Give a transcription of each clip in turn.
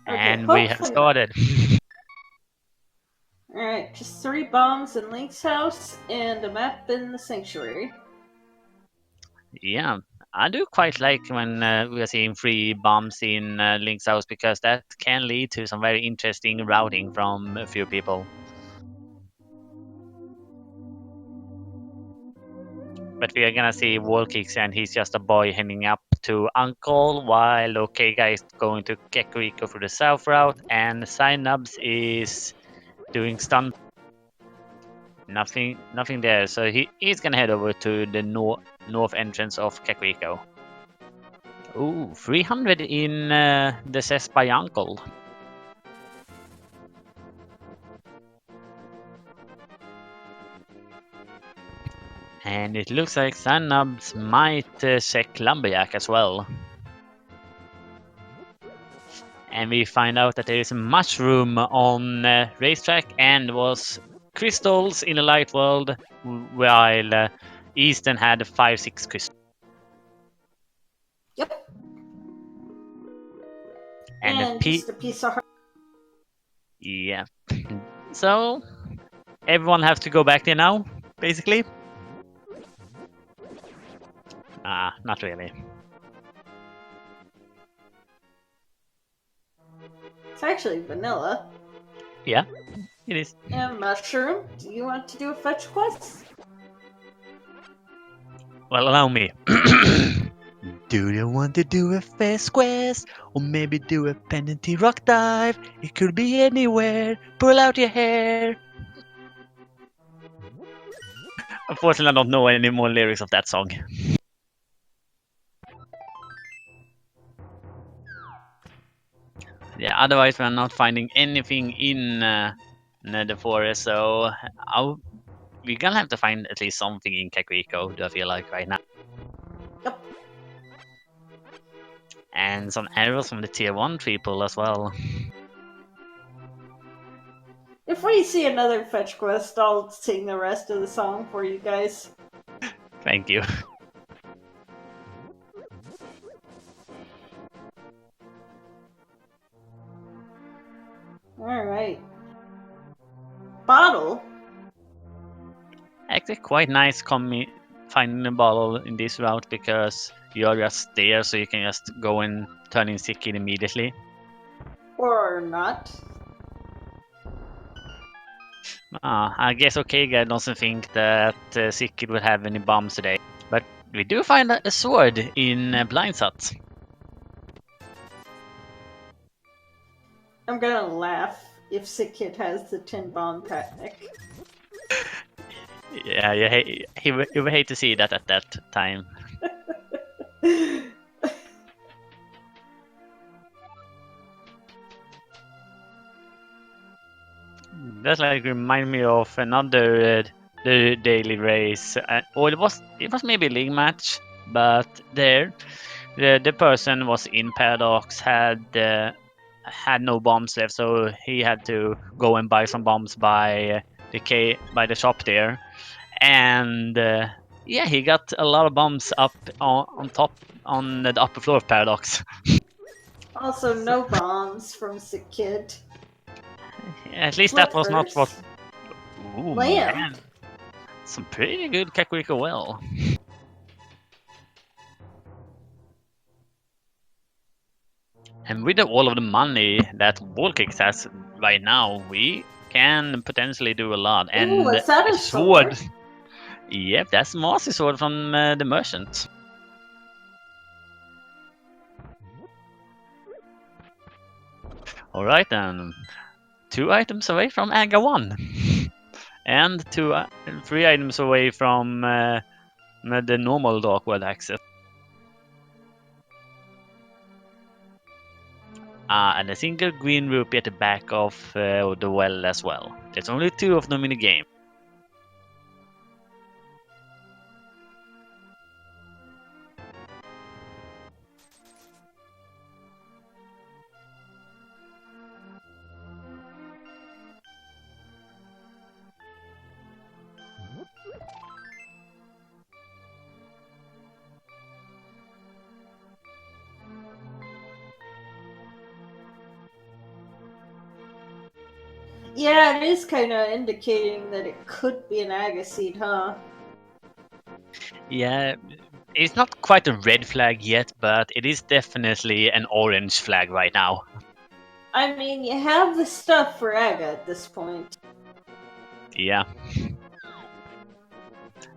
Okay, And we have started. Alright, just 3 bombs in Link's house and a map in the sanctuary. Yeah, I do quite like when we are seeing 3 bombs in Link's house, because that can lead to some very interesting routing from a few people. But we are gonna see Wallkicks, and he's just a boy heading up to Uncle, while OK Guy is going to Kekuriko through the south route, and Synubs is doing stun. Nothing there. So he's gonna head over to the north entrance of Kekuriko. Ooh, 300 in the Cess by Uncle. And it looks like Synubs might check Lumberjack as well. And we find out that there is a mushroom on racetrack, and was crystals in the light world, while Easton had 5-6 crystals. Yep. And just a piece of heart. Yeah. So everyone has to go back there now, basically. Not really. It's actually vanilla. Yeah, it is. And Mushroom, do you want to do a fetch quest? Well, allow me. Do you want to do a fast quest? Or maybe do a penalty rock dive? It could be anywhere. Pull out your hair. Unfortunately, I don't know any more lyrics of that song. Yeah, otherwise we're not finding anything in the forest, so we're gonna have to find at least something in Kakuiko, do I feel like, right now. Yep. And some arrows from the tier 1 people as well. If we see another fetch quest, I'll sing the rest of the song for you guys. Thank you. Alright. Bottle? Actually quite nice finding a bottle in this route, because you're just there, so you can just go and turn in Sick Kid immediately. Or not. I guess OK Guy doesn't think that Sick Kid will have any bombs today. But we do find a sword in Blind Sut. I'm gonna laugh if Sick Kid has the 10 bomb pack. Yeah, he would hate to see that at that time. That like remind me of another the daily race, or it was maybe a league match, but there the person was in Paradox, had no bombs left, so he had to go and buy some bombs by the shop there, and yeah, he got a lot of bombs up on top on the upper floor of Paradox. Also, no bombs from Sick Kid. At least that was not what. Ooh, Lamb. man. Some pretty good Kakuriko well. And with all of the money that Wallkicks has right now, we can potentially do a lot. And ooh, is that a sword? Yep, that's Marcy's sword from the merchant. Alright then. 2 items away from Aga 1. And 3 items away from the normal Dark World access. And a single green rupee at the back of the well as well. There's only 2 of them in the game. Yeah, it is kind of indicating that it could be an agaseed, huh? Yeah, it's not quite a red flag yet, but it is definitely an orange flag right now. I mean, you have the stuff for Aga at this point. Yeah.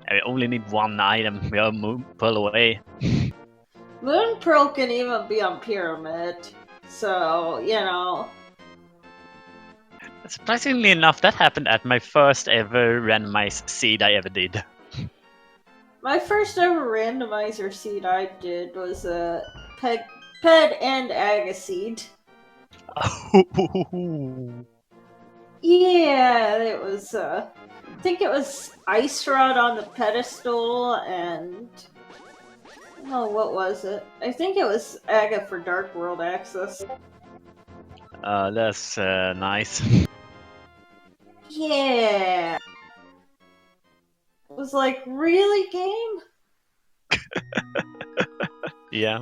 I only need one item. We are pull away. Moon Pearl can even be on Pyramid, so, you know. Surprisingly enough, that happened at my first ever randomized seed I ever did. My first ever randomizer seed I did was a Ped and Agaseed. Yeah, it was, I think it was Ice Rod on the pedestal, and oh, what was it? I think it was Aga for Dark World Access. That's nice. Yeah. It was like, really, game? Yeah.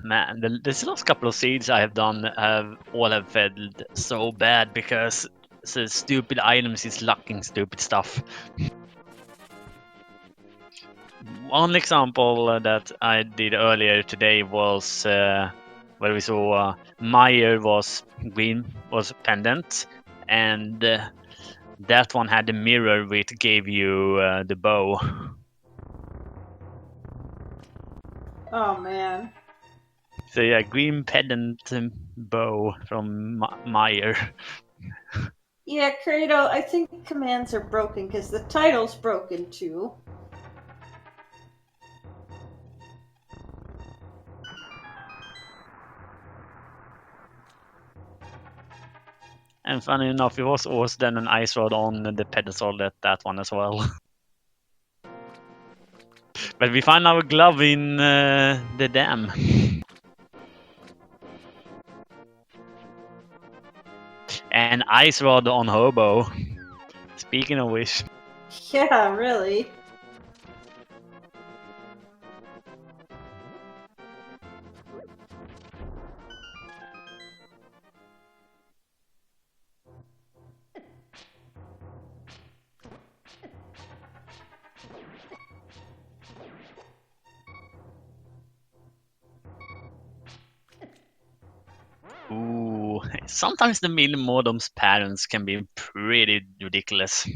Man, the last couple of seeds I have done have failed so bad because the stupid items is lacking stupid stuff. One example that I did earlier today was where we saw Meyer was green, was pendant, and that one had the mirror which gave you the bow. Oh man. So yeah, green pendant bow from Meyer. Yeah, Credo, I think commands are broken because the title's broken too. And funny enough, it was also then an ice rod on the pedestal that one as well. But we find our glove in the dam. And ice rod on hobo. Speaking of which. Yeah, really. Ooh, sometimes the mini modem's patterns can be pretty ridiculous.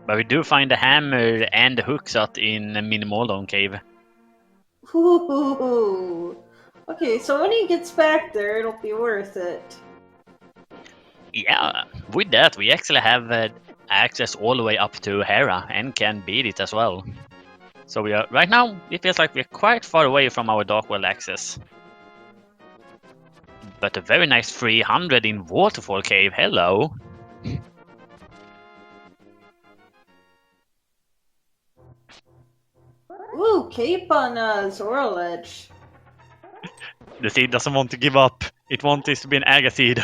But we do find the hammer and the hookshot in mini modem cave. Ooh. Okay, so when he gets back there, it'll be worth it. Yeah, with that we actually have access all the way up to Hera and can beat it as well. So we are right now. It feels like we're quite far away from our Dark World access. But a very nice 300 in Waterfall Cave. Hello. Ooh, cape on Zora Ledge. The seed doesn't want to give up. It wants this to be an Aga seed.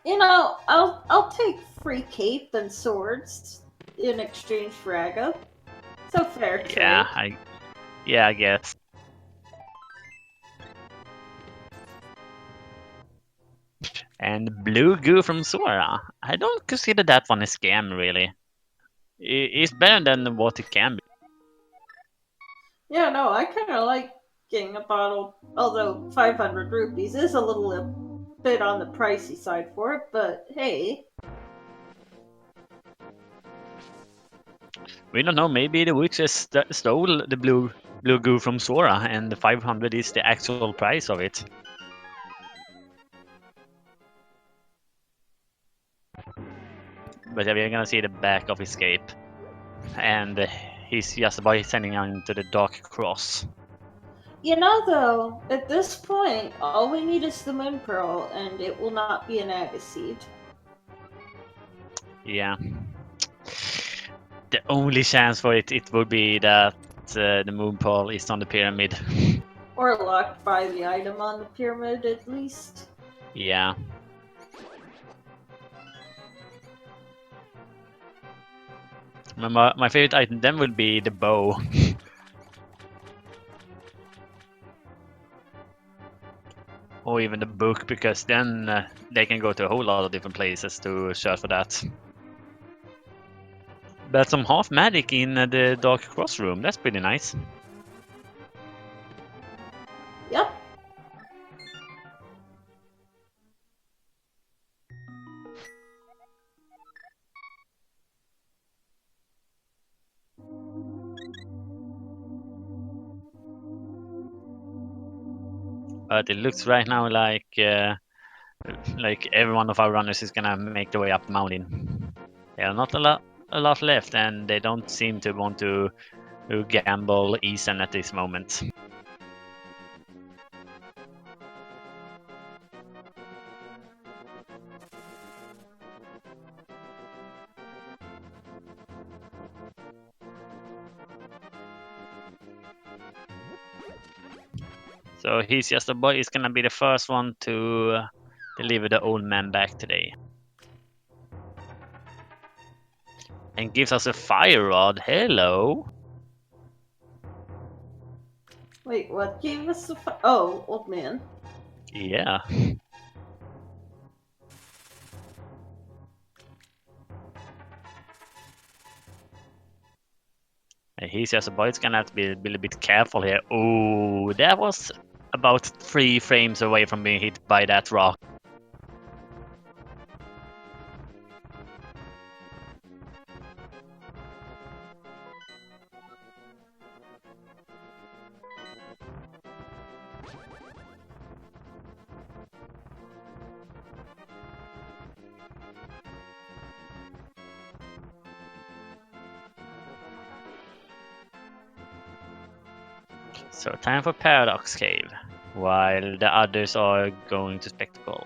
You know, I'll take free cape and swords in exchange for Aga. So fair trade. I guess. And blue goo from Sora. I don't consider that one a scam, really. It's better than what it can be. Yeah, no, I kind of like getting a bottle, although 500 rupees is a little a bit on the pricey side for it, but hey. We don't know. Maybe the witches stole the blue goo from Sora, and the 500 is the actual price of it. But yeah, we're gonna see the back of his cape, and he's just about sending on to the Dark Cross. You know, though, at this point, all we need is the Moon Pearl, and it will not be an Agaseed. Yeah. The only chance for it would be that the Moon Pearl is on the pyramid. Or locked by the item on the pyramid, at least. Yeah. My favorite item then would be the bow. Or even the book, because then they can go to a whole lot of different places to search for that. But some half magic in the Dark Cross room, that's pretty nice. Yep. But it looks right now like every one of our runners is gonna make their way up the mountain. There are not a lot left, and they don't seem to want to gamble Eason at this moment. So he's just a boy. He's gonna be the first one to deliver the old man back today. And gives us a fire rod. Hello. Wait, what gave us the oh, old man. Yeah. And he's just a boy. He's gonna have to be a little bit careful here. Oh, that was about 3 frames away from being hit by that rock. So time for Paradox Cave, while the others are going to Spectacle.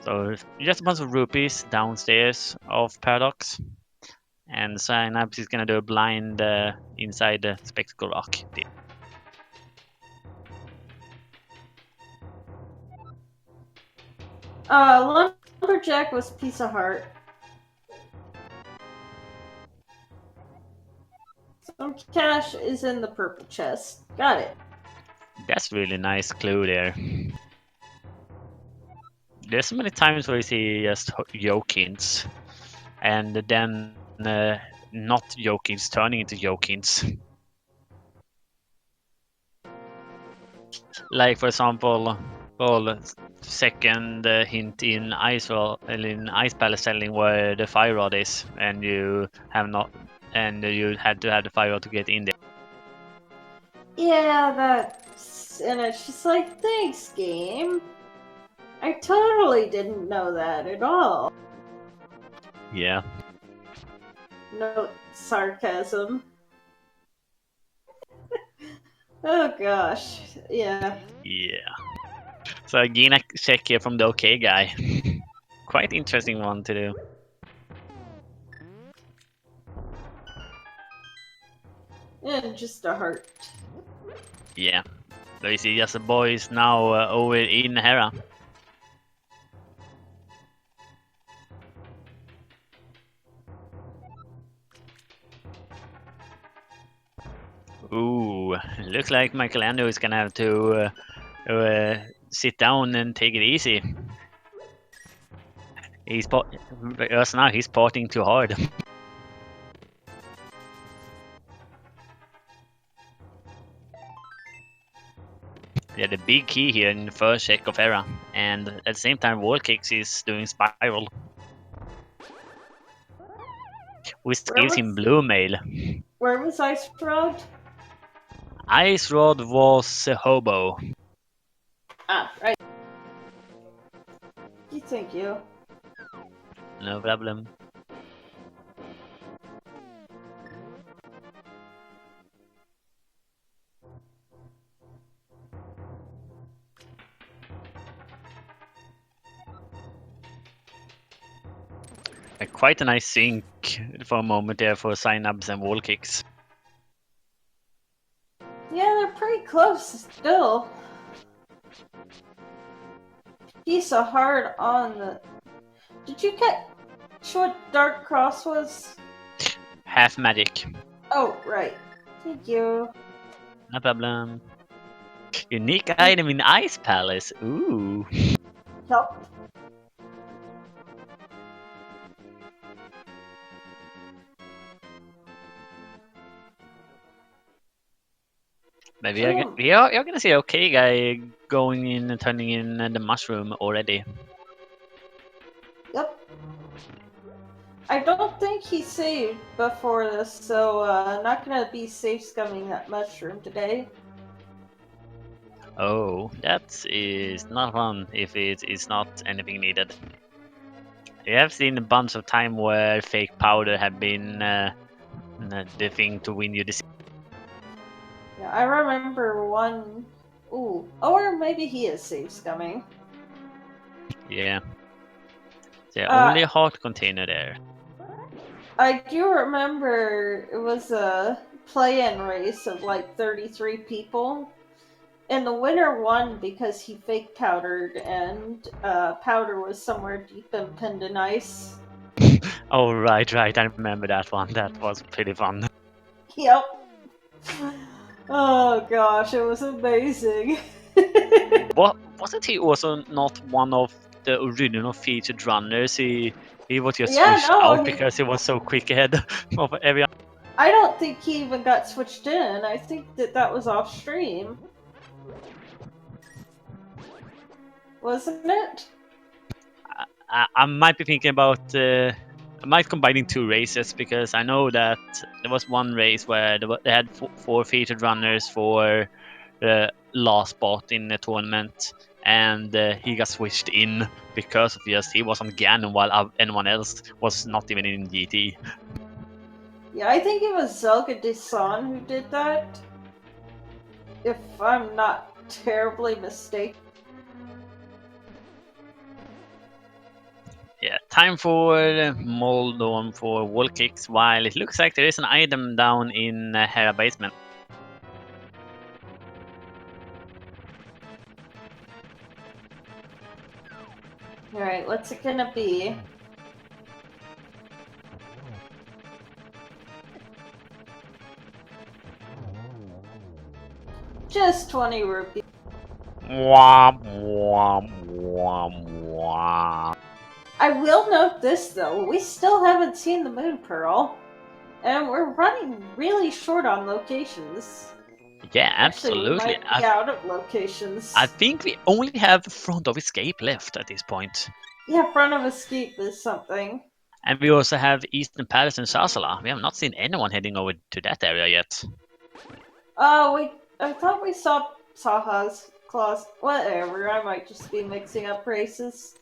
So just a bunch of rupees downstairs of Paradox, and Synapse is gonna do a blind inside the Spectacle Rock. Lumberjack was piece of heart. Some cash is in the purple chest. Got it. That's really nice clue there. There's so many times where you see just Yokins, and then not Yokins turning into Yokins. Like for example, well, second hint in Ice Palace telling where the fire rod is, and you had to have the fire rod to get in there. Yeah, that's and it's just like, thanks, game. I totally didn't know that at all. Yeah. No sarcasm. Oh gosh, yeah. Yeah. So again, a check here from the OK guy. Quite interesting one to do. And just a heart. Yeah. So you see, just the boys now over in Hera. Ooh, looks like Michelangelo is gonna have to sit down and take it easy. He's partying too hard. Yeah, the big key here in the first check of Hera, and at the same time, Wall Kicks is doing Spiral. Which gives him Blue Mail. Where was Ice Rod? Ice Rod was a hobo. Ah, right. Thank you. No problem. Quite a nice sync for a moment there for Synapse and Wall Kicks. Yeah, they're pretty close still. Piece of heart on the. Did you catch what Dark Cross was? half magic. Oh, right. Thank you. No problem. Unique item in Ice Palace. Ooh. Help. Maybe Oh, you're gonna see okay guy going in and turning in the mushroom already. yep. I don't think he saved before this, so not gonna be safe scumming that mushroom today. Oh, that is not fun if it is not anything needed. You have seen a bunch of time where fake powder have been the thing to win you this. Yeah, I remember one. Ooh, or maybe he is safe scumming. Yeah. The only heart container there. I do remember it was a play-in race of like 33 people, and the winner won because he fake powdered, and powder was somewhere deep in Pendant Ice. Oh right, I remember that one. That was pretty fun. Yep. Oh gosh, it was amazing. What wasn't he also not one of the original featured runners? He was just Yeah, switched no, out because he was so quick ahead of everyone. I don't think he even got switched in. I think that was off stream. Wasn't it? I might be thinking about I might combining two races because I know that there was one race where they had four featured runners for the last spot in the tournament, and he got switched in because of just he was on Ganon while anyone else was not even in GT. Yeah, I think it was Zelga Desan who did that. If I'm not terribly mistaken. Yeah, time for Moldon for wall kicks. While it looks like there is an item down in Hera basement. Alright, what's it gonna be? Just 20 rupees. Womp womp womp womp. I will note this though, we still haven't seen the Moon Pearl. And we're running really short on locations. Yeah, Actually, we absolutely. might be out of locations. I think we only have Front of Escape left at this point. Yeah, Front of Escape is something. And we also have Eastern Palace and Sasala. We have not seen anyone heading over to that area yet. I thought we saw Saha's claws. Whatever, I might just be mixing up races.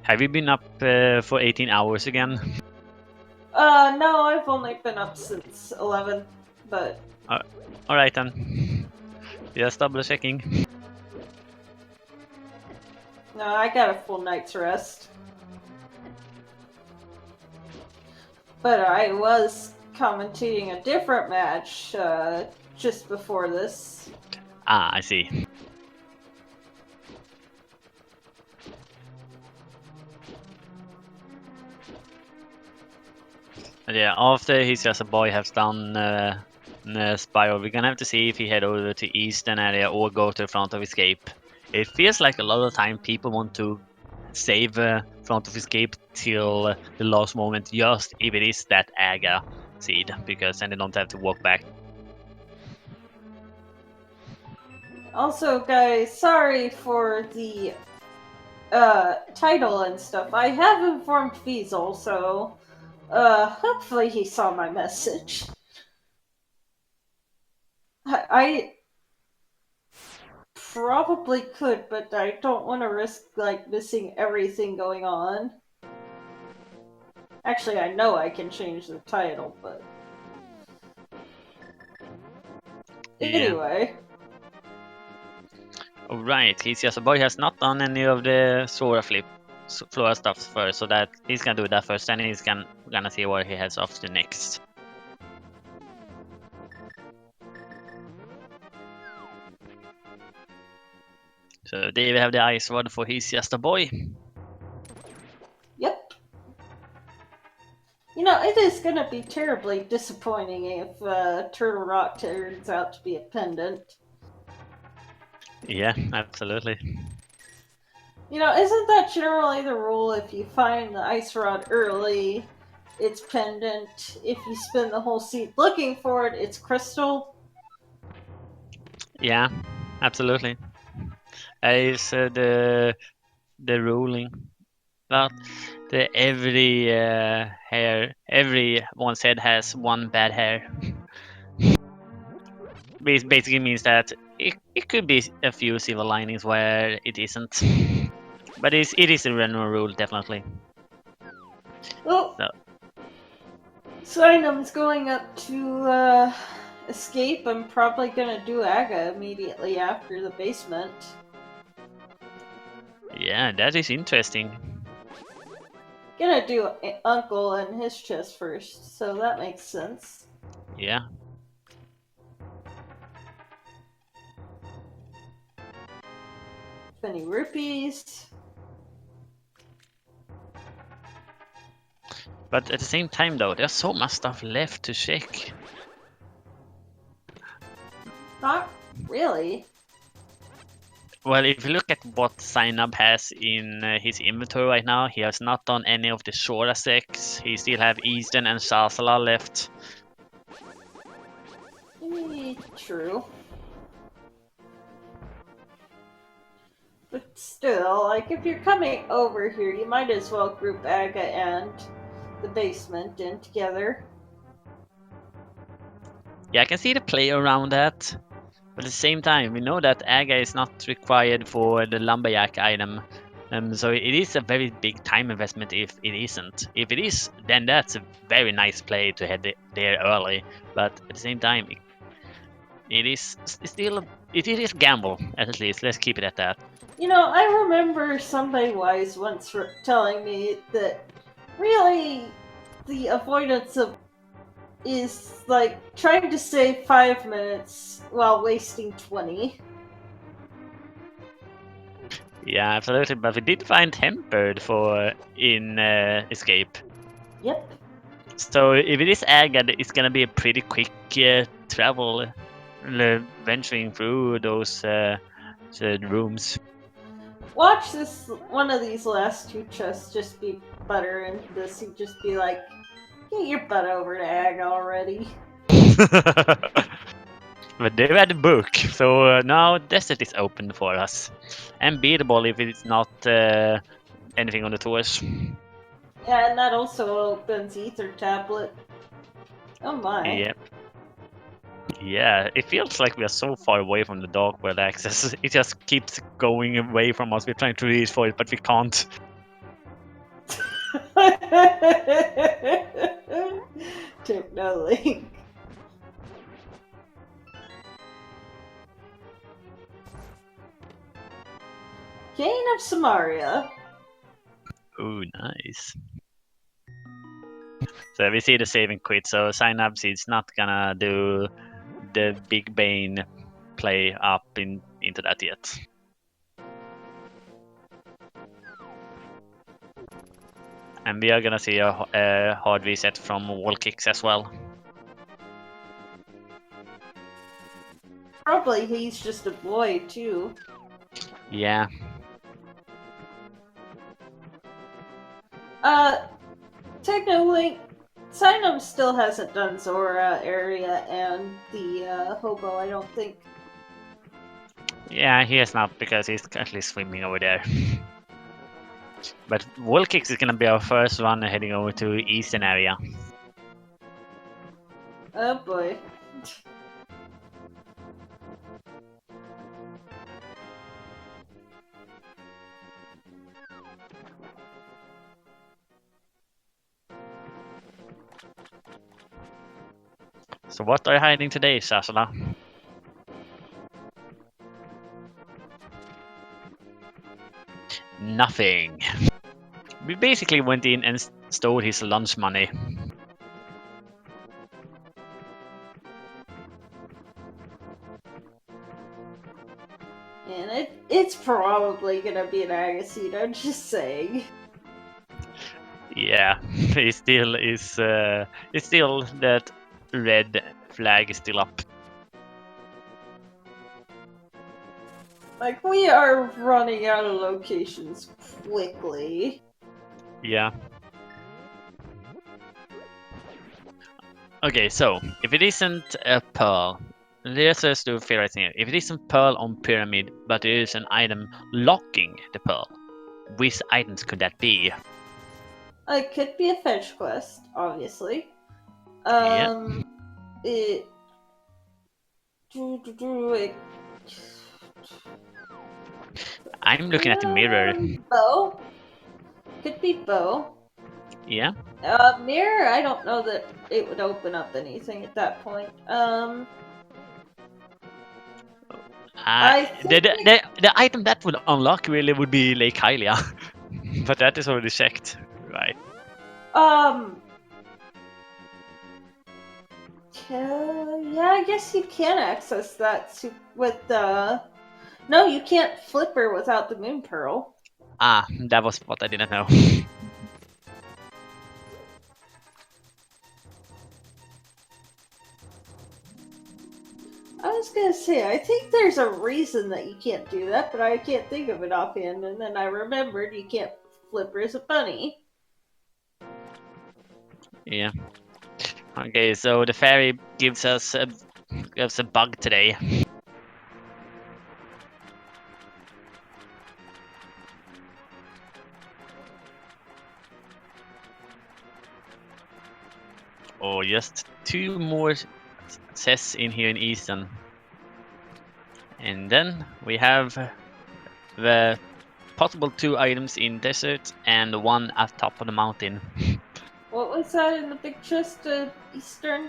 Have you been up for 18 hours again? No, I've only been up since 11, but... Alright then. Just double checking. No, I got a full night's rest. But I was commentating a different match, just before this. Ah, I see. Yeah, after He's Just a Boy has done Spiral, we're gonna have to see if he head over to Eastern area or go to Front of Escape. It feels like a lot of time people want to save Front of Escape till the last moment, just if it is that Aga seed, because then they don't have to walk back. Also, guys, sorry for the title and stuff. I have informed Fiesel, so hopefully he saw my message. I probably could, but I don't want to risk like missing everything going on. Actually, I know I can change the title, but anyway. Alright, He's Just a Boy has not done any of the Sora Flora stuff first, so that he's gonna do that first, and he's gonna see where he heads off to next. So there we have the ice rod for He's Just a Boy. Yep. You know, it is going to be terribly disappointing if Turtle Rock turns out to be a pendant. Yeah, absolutely. You know, isn't that generally the rule? If you find the ice rod early, it's pendant. If you spend the whole seed looking for it, it's crystal. Yeah, absolutely. Is the ruling, but every one's head has one bad hair. Basically means that it could be a few silver linings where it isn't, but it is a general rule definitely. Well, So Sinum's going up to escape. I'm probably going to do Aga immediately after the basement. yeah, that is interesting. Gonna do Uncle and his chest first, so that makes sense. Yeah, 20 rupees. but at the same time though, there's so much stuff left to check. Not really. Well, if you look at what Zainab has in his inventory right now, he has not done any of the Shora sects. He still have Eastern and Shasala left. True. But still, like, if you're coming over here, you might as well group Aga and the basement in together. Yeah, I can see the play around that. But at the same time, we know that Aga is not required for the Lumberjack item. So it is a very big time investment if it isn't. If it is, then that's a very nice play to head there early. But at the same time, it is still it is gamble at least. Let's keep it at that. You know, I remember somebody wise once telling me that really the avoidance of is like trying to save 5 minutes while wasting 20. Yeah, absolutely. But we did find Tempered for in Escape. Yep. So if it is Aga, it's gonna be a pretty quick travel, venturing through those rooms. Watch this one of these last two chests just be butter and this he'd just be like, get your butt over to Ag already. But they read the book, so now desert is open for us. And beatable if it's not anything on the tours. Yeah, and that also opens Ether Tablet. Oh my. Yep. Yeah, it feels like we are so far away from the dark world access. It just keeps going away from us. We're trying to reach for it, but we can't. Technolink. Gain of Samaria. Ooh, nice. So we see the saving quit, so Synapse is not gonna do the big Bane play up into that yet. And we are gonna see a hard reset from wall kicks as well. Probably he's just a boy too. Yeah. Technolink. Sinum still hasn't done Zora area and the hobo, I don't think. Yeah, he has not because he's currently swimming over there. But wall kicks is gonna be our first one heading over to eastern area. Oh boy. So what are you hiding today, Sasala? Nothing. We basically went in and stole his lunch money. And it's probably gonna be an Agassiz, I'm just saying. Yeah, he still is. It's still that red flag is still up. Like, we are running out of locations quickly. Yeah. Okay, so if it isn't a pearl, let's just do theorizing here. If it isn't pearl on pyramid, but it is an item locking the pearl, which items could that be? It could be a fetch quest, obviously. Yeah. It. It I'm looking at the mirror. Bow. Could be bow. Yeah. Mirror, I don't know that it would open up anything at that point. I think The item that would unlock really would be Lake Hylia, but that is already checked, right? yeah, I guess you can access that with the. No, you can't flip her without the moon pearl. Ah, that was what I didn't know. I was gonna say, I think there's a reason that you can't do that, but I can't think of it offhand, and then I remembered you can't flip her as a bunny. Yeah. Okay, so the fairy gives us a bug today. Oh, just 2 more says in here in Eastern. And then we have the possible 2 items in desert and 1 at top of the mountain. What was that in the big chest of Eastern?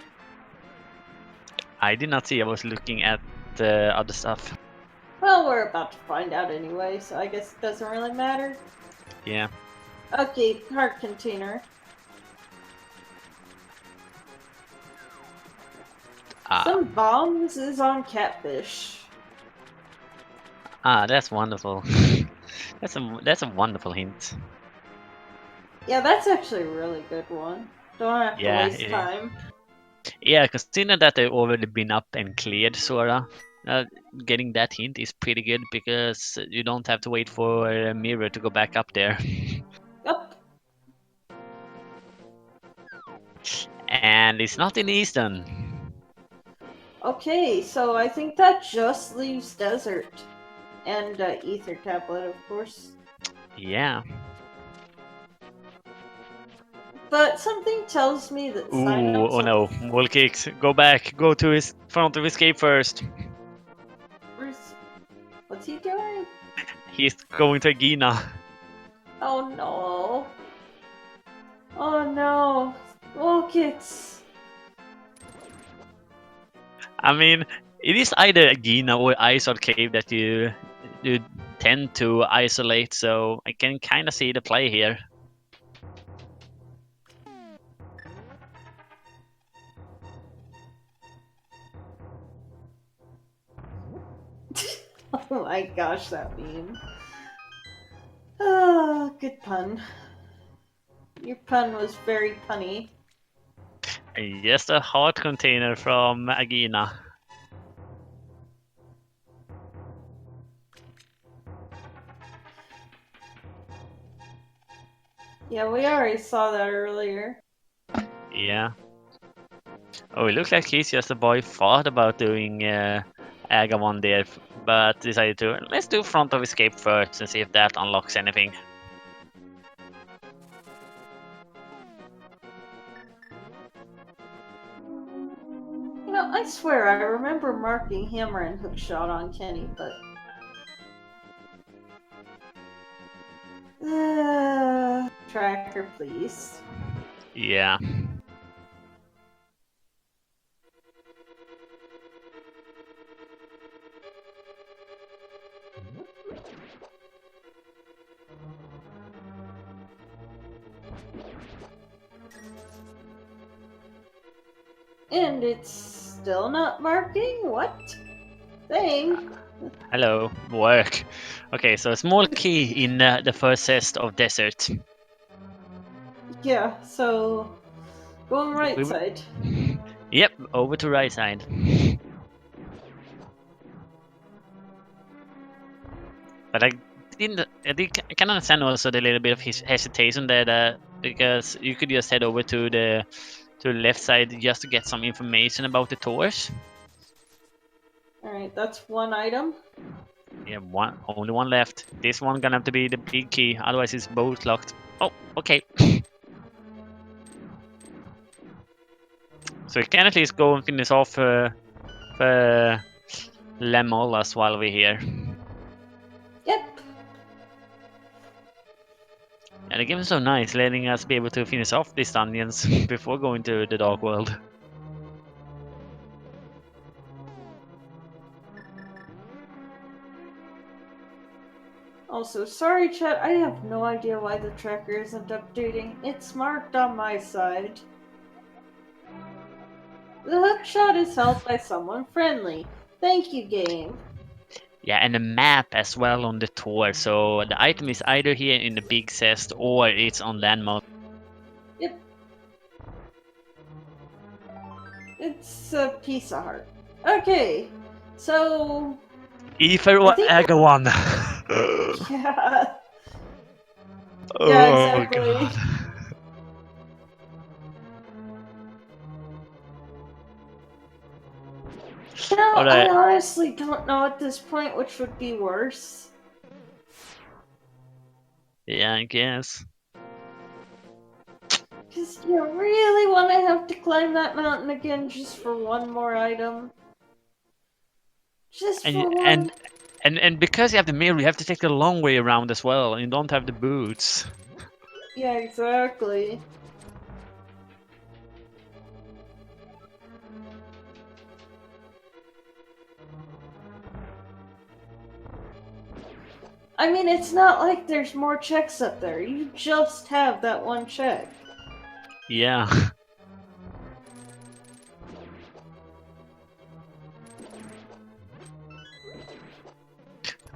I did not see, I was looking at the other stuff. Well, we're about to find out anyway, so I guess it doesn't really matter. Yeah. Okay, heart container. Some bombs is on catfish. Ah, that's wonderful. that's a wonderful hint. Yeah, that's actually a really good one. Don't have to Yeah, waste time. Yeah, considering that they've already been up and cleared Sora, getting that hint is pretty good because you don't have to wait for a mirror to go back up there. Yep. And it's not in Eastern. Okay, so I think that just leaves desert. And ether tablet, of course. Yeah. But something tells me that Ooh, oh no. Wall kicks. Go back. Go to his front of escape first. What's he doing? He's going to Agina. Oh no. Oh no. Wall kicks. I mean, it is either Agina or Isol Cave that you tend to isolate, so I can kind of see the play here. Oh my gosh, that meme. Oh, good pun. Your pun was very punny. Just a heart container from Agina. Yeah, we already saw that earlier. Yeah. Oh, it looks like he's just a boy thought about doing Agamon there, but decided to let's do front of escape first and see if that unlocks anything. You know, I swear I remember marking hammer and hookshot on Kenny, but tracker, please. Yeah. And it's still not marking? What? Thing? Hello, work. Okay, so a small key in the first test of desert. Yeah, so going right We- side. Yep, over to right side. But I can understand also the little bit of his hesitation there, because you could just head over to the left side just to get some information about the torch. Alright, that's one item. Yeah, only one left. This one gonna have to be the big key, otherwise it's both locked. Oh, okay. So we can at least go and finish off Lemolas while we're here. Yep. And the game is so nice, letting us be able to finish off these dungeons before going to the Dark World. Also, sorry chat, I have no idea why the tracker isn't updating. It's marked on my side. The hookshot is held by someone friendly. Thank you, game. Yeah, and a map as well on the tour, so the item is either here in the big chest or it's on landmark. Yep. It's a piece of heart. Okay, so Ether I or think Agawan? yeah, yeah, Oh exactly. god. You know, I Alright, honestly don't know at this point which would be worse. yeah, I guess. Because you really want to have to climb that mountain again just for one more item. Just And for one. and because you have the mirror, you have to take the long way around as well, and you don't have the boots. Yeah, exactly. I mean, it's not like there's more checks up there. You just have that one check. Yeah.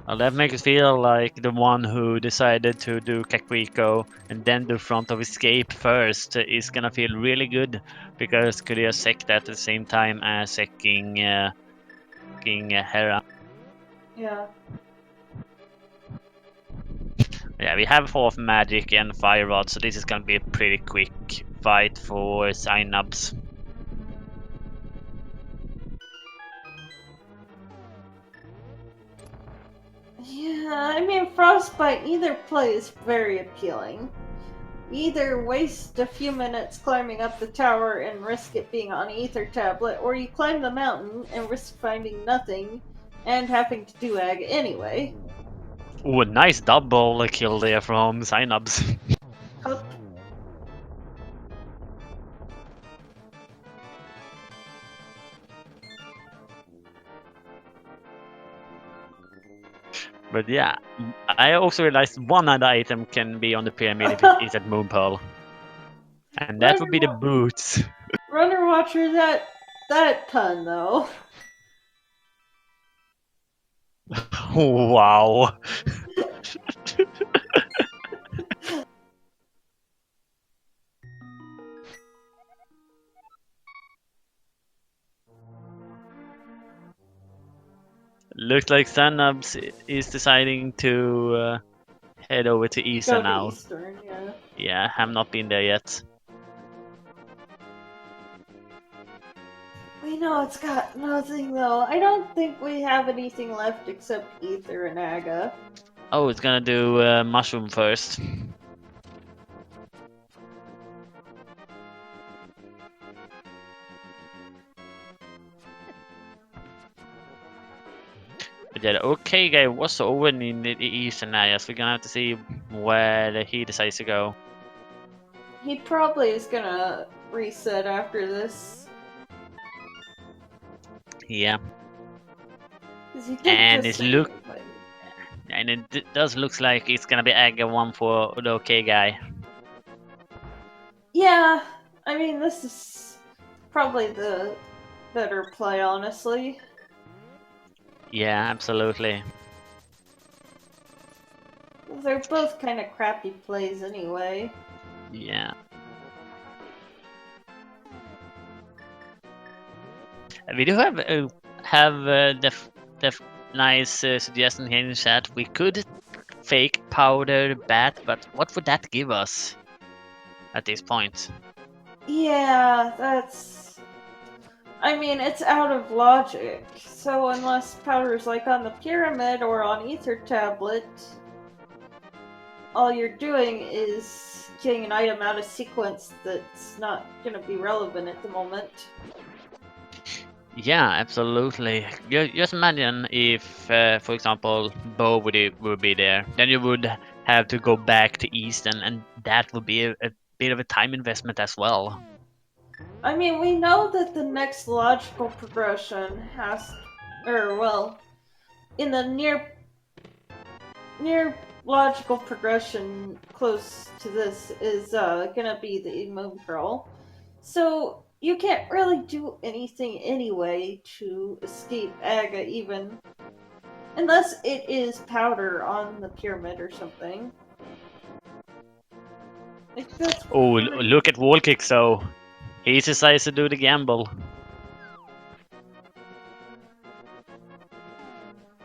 Well, that makes it feel like the one who decided to do Kakriko and then do Front of Escape first is gonna feel really good, because could you sec that at the same time as secking King Hera. Yeah. Yeah, we have 4th Magic and Fire Rod, so this is gonna be a pretty quick fight for sign-ups. Yeah, I mean, Frostbite, either play is very appealing. Either waste a few minutes climbing up the tower and risk it being on Ether Tablet, or you climb the mountain and risk finding nothing and having to do Ag anyway. Ooh, a nice double kill there from sign-ups. Hup. But yeah, I also realized one other item can be on the pyramid if it is at Moon Pearl. And that would be the boots. Runner Watcher, that pun though. Wow. Looks like Sanabs is deciding to head over to Isa Go to now. Eastern, yeah. Yeah, have not been there yet. We know it's got nothing though. I don't think we have anything left except Ether and Aga. Oh, it's gonna do Mushroom first. But yeah, okay guy was over in the eastern areas. We're gonna have to see where he decides to go. He probably is gonna reset after this. Yeah. 'Cause he did And just it say look anyway. and it does looks like it's gonna be Aga 1 for the okay guy. Yeah, I mean, this is probably the better play, honestly. Yeah, absolutely. They're both kind of crappy plays anyway. Yeah. We do have the nice suggestion here in the chat. We could fake powder bat, but what would that give us at this point? Yeah, that's. I mean, it's out of logic. So unless powder's like on the pyramid or on Ether Tablet, all you're doing is getting an item out of sequence that's not gonna be relevant at the moment. Yeah, absolutely. Just imagine if, for example, Bo would be there. Then you would have to go back to East, and that would be a bit of a time investment as well. I mean, we know that the next logical progression has, or well, in the near logical progression close to this is gonna be the Moon Pearl. So you can't really do anything anyway to escape Aga, even unless it is powder on the pyramid or something. Like that's Oh, pretty... look at wall kick, so he decides to do the gamble.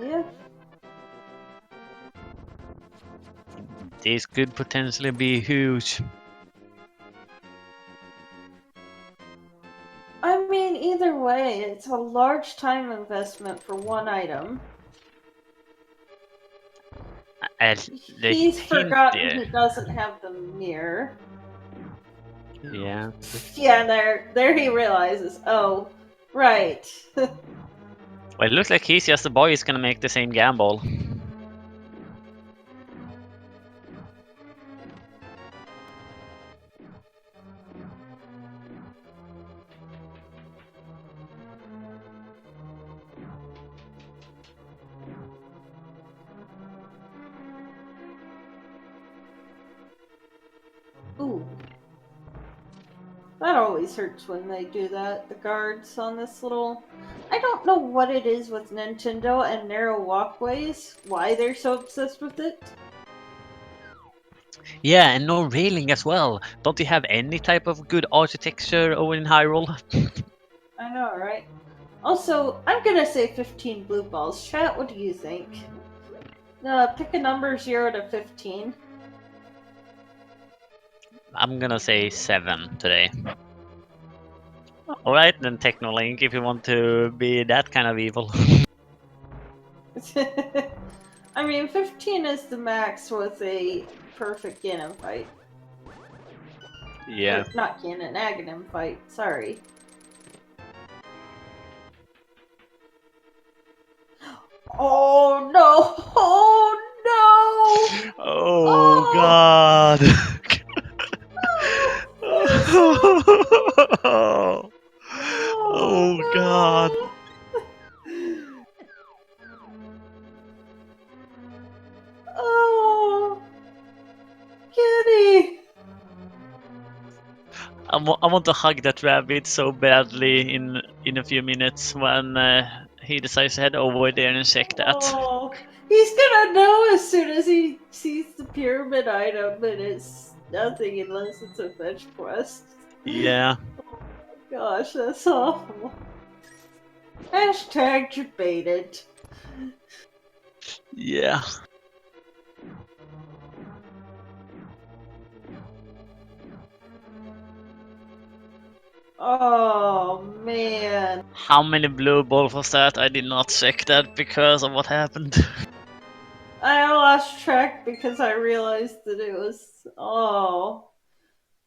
Yeah. This could potentially be huge. I mean, either way, it's a large time investment for one item. As the He's hint forgotten there. he doesn't have the mirror. Yeah. Yeah, there he realizes. Oh, right. Well, it looks like he's just a boy. He's gonna make the same gamble. Ooh. That always hurts when they do that. The guards on this little. I don't know what it is with Nintendo and narrow walkways. Why they're so obsessed with it. Yeah, and no railing as well. Don't you have any type of good architecture over in Hyrule? I know, right? Also, I'm gonna say 15 blue balls. Chat, what do you think? Pick a number 0 to 15. I'm gonna say 7 today. Alright then, Technolink, if you want to be that kind of evil. I mean, 15 is the max with a perfect Ganon fight. Yeah. Or, not Ganon, Aghanim fight. Sorry. Oh no! Oh no! Oh Oh! god. Oh! Oh god. Oh no! Oh! Kitty! I want to hug that rabbit so badly in a few minutes when he decides to head over there and check that. Oh! He's gonna know as soon as he sees the pyramid item and it's nothing unless it's a fetch quest. Yeah. Gosh, that's awful. Hashtag debated. Yeah. Oh man. How many blue balls was that? I did not check that because of what happened. I lost track because I realized that it was. Oh.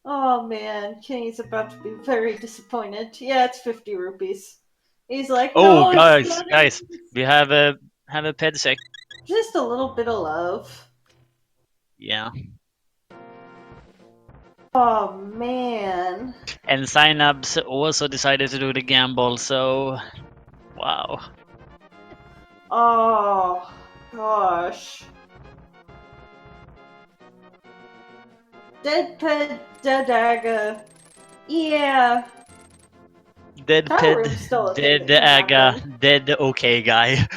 Oh man. Kenny's about to be very disappointed. Yeah, it's 50 rupees. He's like, Oh, no, it's guys, not. guys, we have a pet sec. Just a little bit of love. Yeah. Oh man. And Synapse also decided to do the gamble, so wow. Oh gosh. Dead pet, dead aga. Yeah. Dead Power pet, room's still a thing dead that can aga, happen. dead okay guy.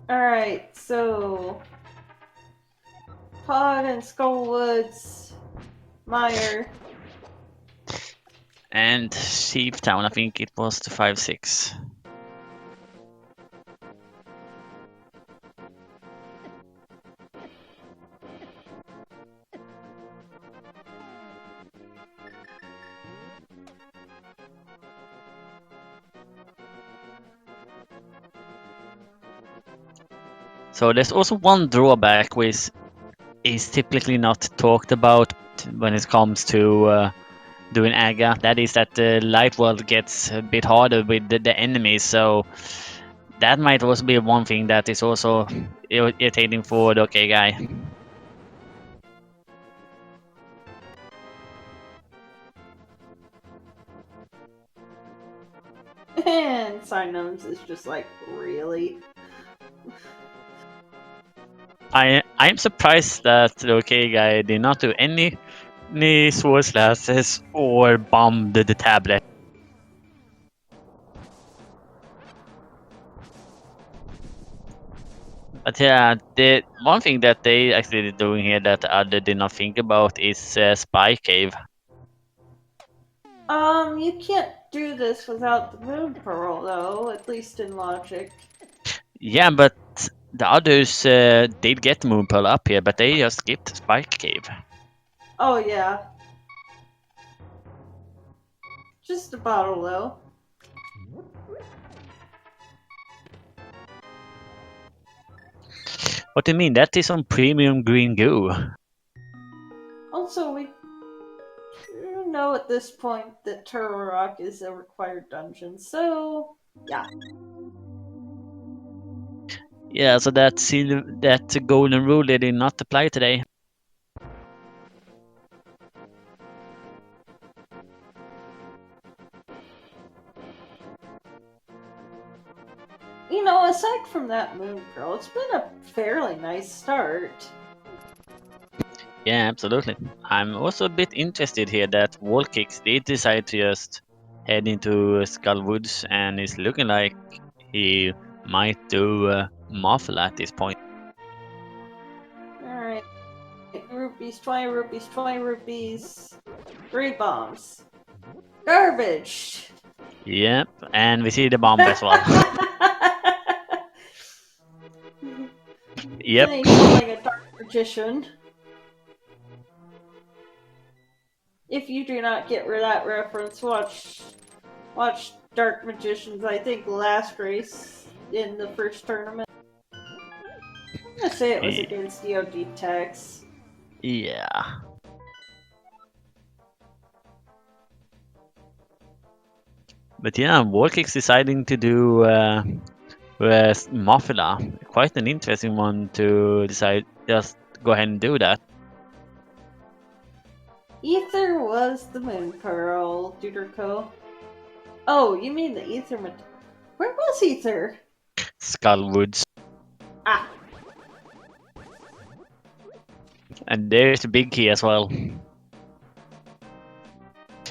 Alright, so Pod and Skullwoods, Meyer. And Sheeptown, I think it was the 5-6. So there's also one drawback which is typically not talked about when it comes to doing AGA. That is that the light world gets a bit harder with the enemies. So that might also be one thing that is also irritating for the OK guy. And Synoms is just like, really? I'm surprised that the OK guy did not do any sword slashes or bombed the tablet. But yeah, the one thing that they actually doing here that other did not think about is Spy Cave. You can't do this without the Moon Pearl, though, at least in logic. Yeah, but the others did get Moon Pearl up here, but they just skipped Spy Cave. Oh, yeah. Just a bottle, though. What do you mean? That is on premium green goo. Also, we know at this point that Turtle Rock is a required dungeon, so yeah. Yeah, so that golden rule did not apply today. You know, aside from that Moon Pearl, it's been a fairly nice start. Yeah, absolutely. I'm also a bit interested here that Wallkicks did decide to just head into Skullwoods, and it's looking like he might do Muffle at this point. Alright. Rupees, 20 rupees, 20 rupees. 3 bombs. Garbage! Yep, and we see the bomb as well. Yep. He's playing a dark magician. If you do not get that reference, watch Dark Magicians, I think last race in the first tournament. I'm gonna say it was against DOD Tex. Yeah. But yeah, Wallkicks deciding to do Muffula. Quite an interesting one to decide just go ahead and do that. Ether was the Moon Pearl, Duderco. Oh, you mean the Ether? Where was Ether? Skullwoods. Ah. And there's a big key as well.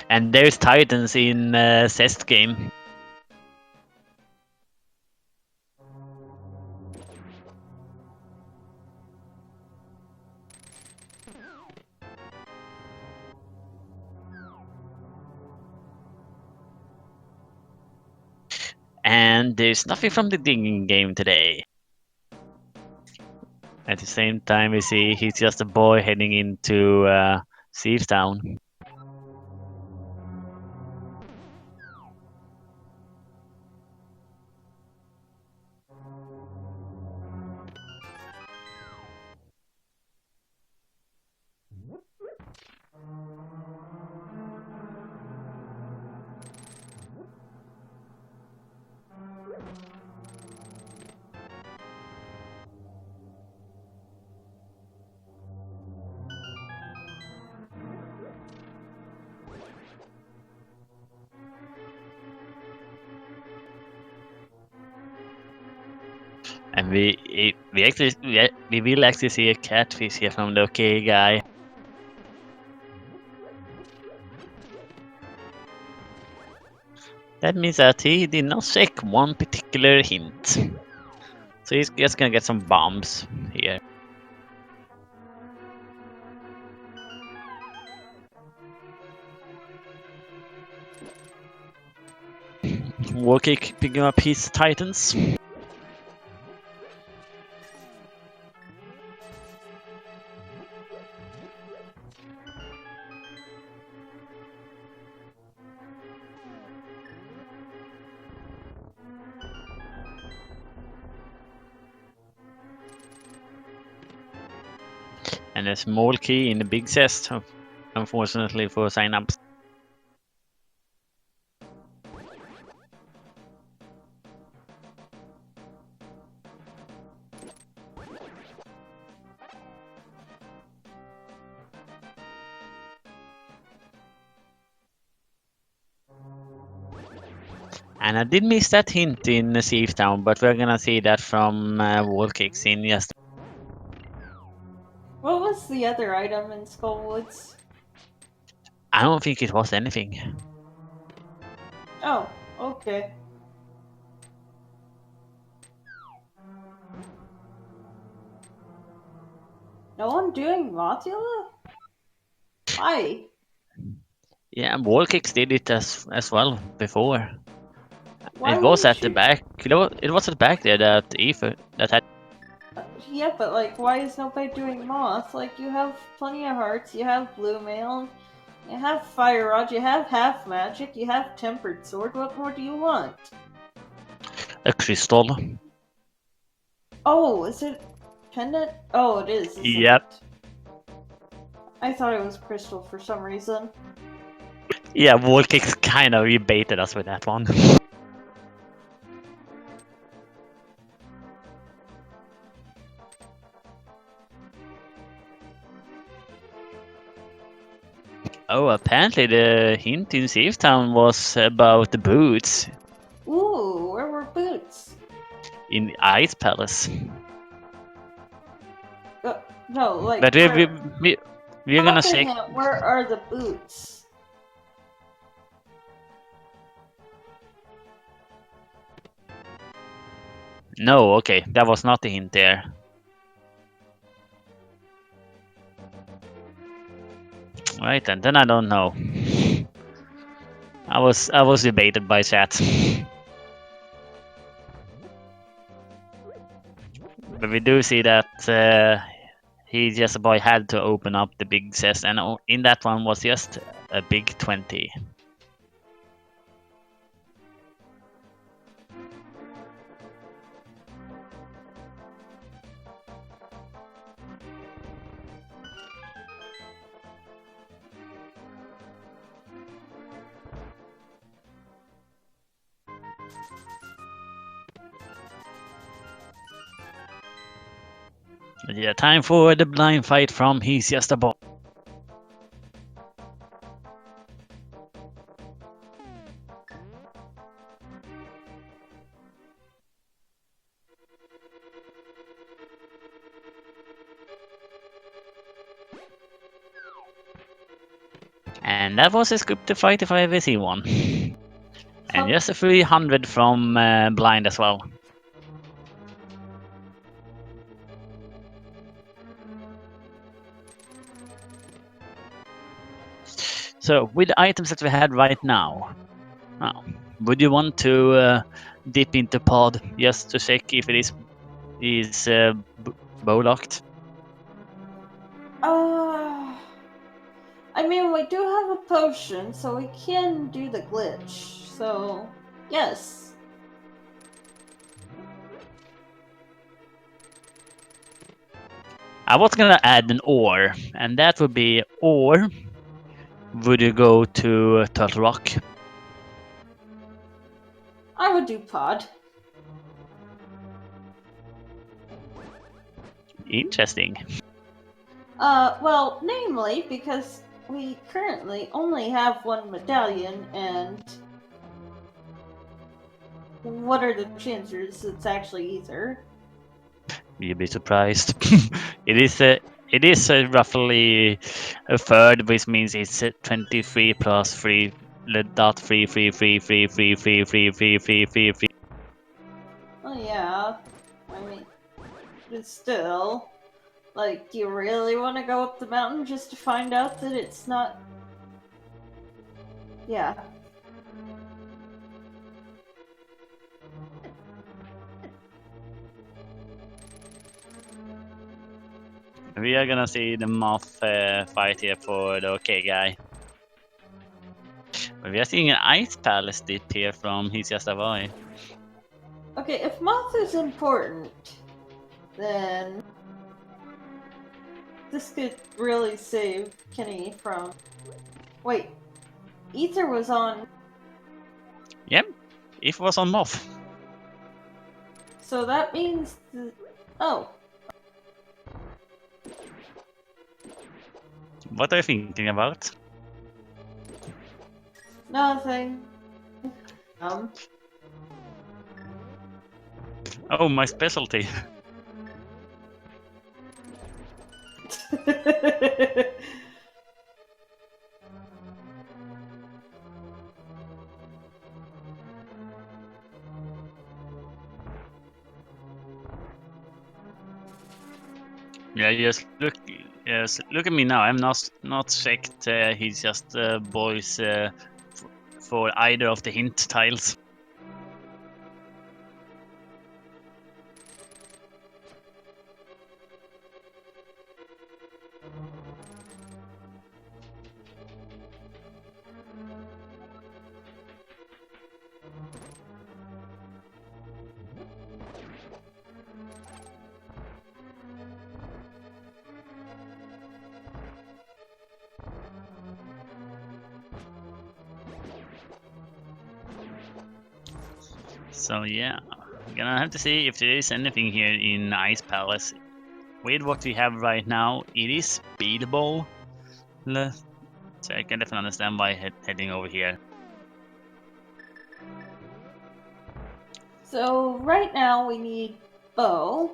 And there's Titans in Zest game. And there's nothing from the digging game today. At the same time, we see he's just a boy heading into Seaftown. And we will actually see a catfish here from the OK guy. That means that he did not check one particular hint. So he's just gonna get some bombs here. Warkick picking up his Titans. And a small key in the big chest, unfortunately for sign-ups. And I did miss that hint in Safe Town, but we're gonna see that from wall kicks in just. What was the other item in Skullwoods? I don't think it was anything. Oh, okay. No one doing Mothula? Why? Yeah, wall kicks did it as well before. Why It was wouldn't at the you? back. It was at the back there that Ether that had. Yeah, but like, why is nobody doing Moth? Like, you have plenty of hearts, you have Blue Mail, you have Fire Rod, you have Half Magic, you have Tempered Sword. What more do you want? A crystal. Oh, is it pendant? Oh, it is, isn't Yep. it? I thought it was crystal for some reason. Yeah, wall kicks kind of baited us with that one. Oh, apparently the hint in Safe Town was about the boots Ooh, where were boots? in Ice Palace. No, like, But we're gonna not the check. hint, where are the boots? No, okay, that was not the hint there. Right, and then I don't know. I was debated by chat. But we do see that he just boy had to open up the big chest, and in that one was just a big 20. But yeah, time for the blind fight from He's Just a Boy. And that was a scripted fight if I ever see one. And just a 300 from blind as well. So with the items that we had right now, would you want to dip into pod just to check if it is bow locked? I mean, we do have a potion, so we can do the glitch. So, yes. I was gonna add an ore, and that would be or would you go to Turtle Rock? I would do pod. Interesting. Well, namely because we currently only have one medallion, and what are the chances it's actually either? You'd be surprised. It is roughly a third, which means it's 23 plus 3 dot 3 3 3 3 3 3 3 3 3 3 3. Well, yeah. I mean, but still, like, do you really want to go up the mountain just to find out that it's not? Yeah. We are gonna see the moth fight here for the okay guy. But we are seeing an ice palace dip here from He's Just a Boy. Okay, if Moth is important, then this could really save Kenny from... Wait, Ether was on... Yep, it was on moth. So that means... Oh. What are you thinking about? Nothing. Oh, my specialty. Yeah, look at me now. I'm not checked. He's just boys for either of the hint tiles. So yeah, we're gonna have to see if there is anything here in Ice Palace. With what we have right now, it is beatable. So I can definitely understand why heading over here. So right now we need bow.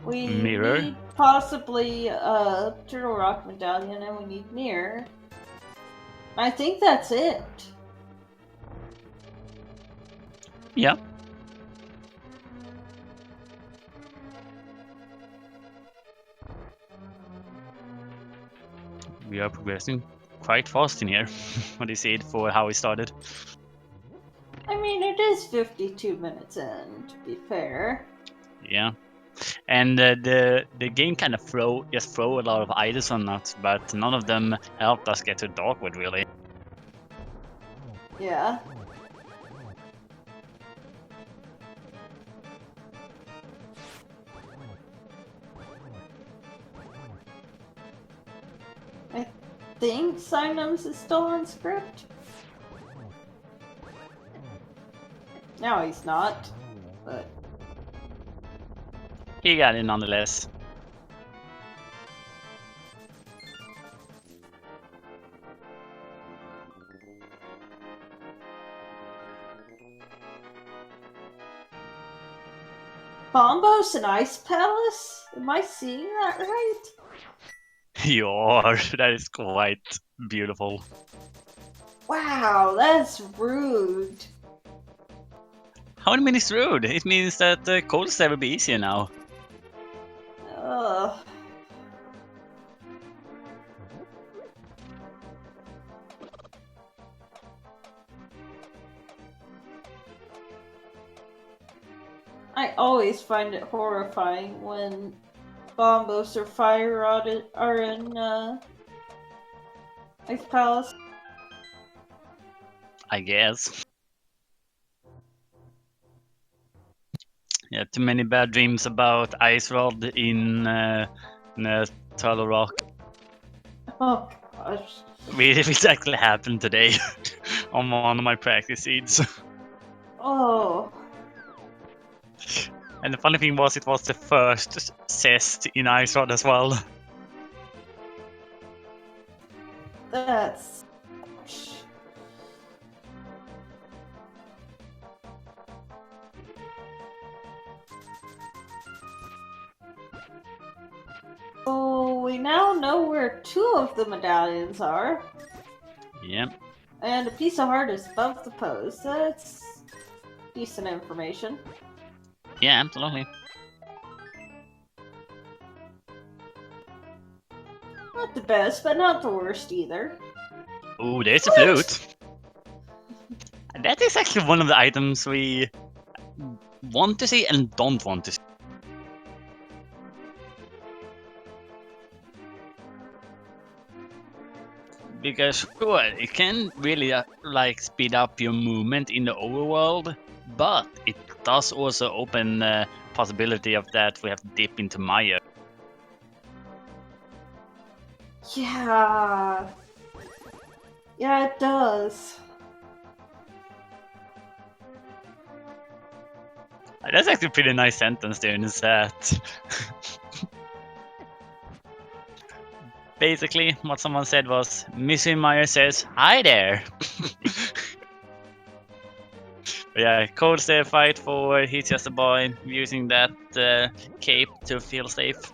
We Mirror. need possibly a Turtle Rock medallion, and we need mirror. I think that's it. Yeah. We are progressing quite fast in here. What do you see it for how we started? I mean, it is 52 minutes in, to be fair. Yeah. And the game kind of throw a lot of items on us, but none of them helped us get to Darkwood really. Yeah. I think Synums is still on script. No, he's not. But He got it nonetheless. Bombos and Ice Palace? Am I seeing that right? You are. That is quite beautiful. Wow, that's rude. How do you mean it's rude? It means that the cold step will be easier now. Ugh. I always find it horrifying when Bombos or Fire Rod are in Ice Palace. I guess. Yeah, too many bad dreams about Ice Rod in Turtle Rock. Oh gosh. It actually happened today on one of my practice seeds. Oh. And the funny thing was, it was the first cest in Ice Rod as well. That's... So we now know where 2 of the medallions are. Yep. And a piece of heart is above the pose. That's decent information. Yeah, absolutely. Not the best, but not the worst either. Ooh, there's a flute. That is actually one of the items we want to see and don't want to see. Because sure, it can really like speed up your movement in the overworld, but it does also open the possibility of that we have to dip into Maya. Yeah. Yeah, it does. That's actually a pretty nice sentence there in the set. Basically, what someone said was, Missy Meyer says, "Hi there." Yeah, Cole's there fight forward. He's just a boy using that cape to feel safe.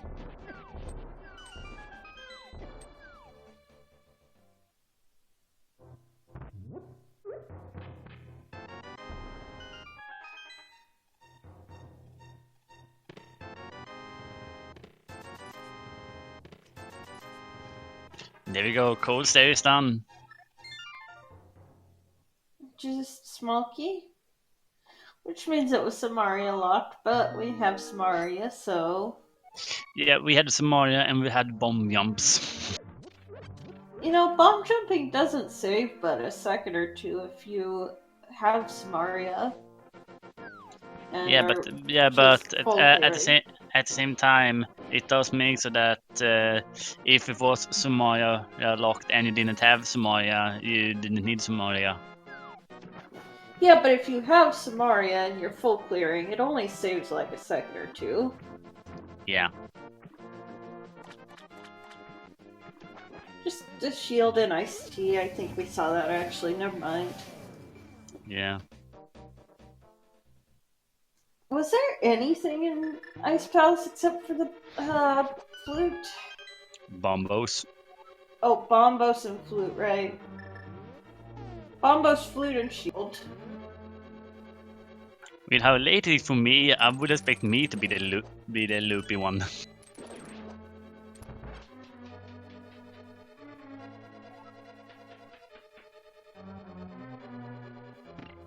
There we go. Cole's there is done. Just Smokey. Which means it was Samaria locked, but we have Samaria, so... Yeah, we had Samaria and we had bomb jumps. You know, bomb jumping doesn't save but a second or two if you have Samaria. Yeah, but at the same time, it does make so that if it was Samaria locked and you didn't have Samaria, you didn't need Samaria. Yeah, but if you have Samaria and you're full clearing, it only saves like a second or two. Yeah. Just a shield and iced tea. I think we saw that actually. Never mind. Yeah. Was there anything in Ice Palace except for the flute? Bombos. Oh, Bombos and flute, right. Bombos, flute, and shield. With how late it is for me, I would expect me to be the loopy one.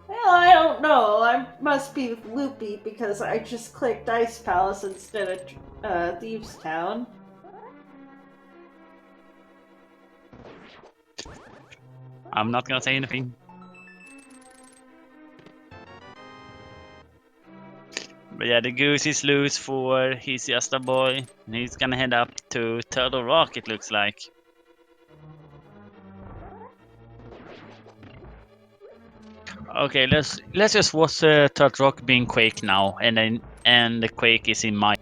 Well, I don't know. I must be loopy because I just clicked Ice Palace instead of Thieves Town. I'm not gonna say anything. But yeah, the goose is loose for he's just a boy. And he's gonna head up to Turtle Rock, it looks like. Okay, let's just watch Turtle Rock being quaked now, and the quake is in my.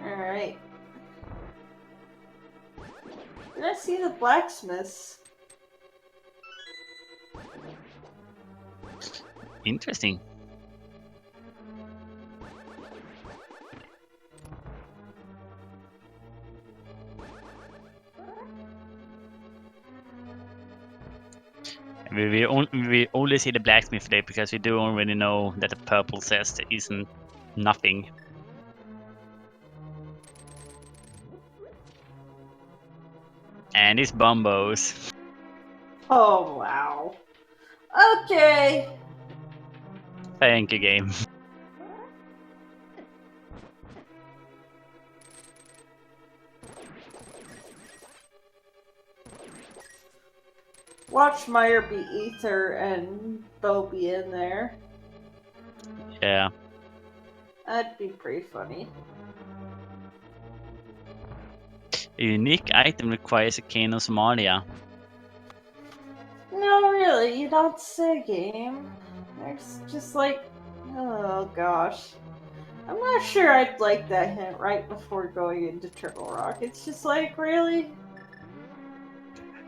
Alright. Did I see the blacksmiths? Interesting. We only see the blacksmith there because we do already know that the purple chest isn't nothing. And it's bombos. Oh, wow. Okay. Thank you, game. Watch Meyer be Ether and Bo be in there. Yeah. That'd be pretty funny. A unique item requires a cane of Somalia. No, really, you don't say, game. There's just like... Oh, gosh. I'm not sure I'd like that hint right before going into Turtle Rock. It's just like, really?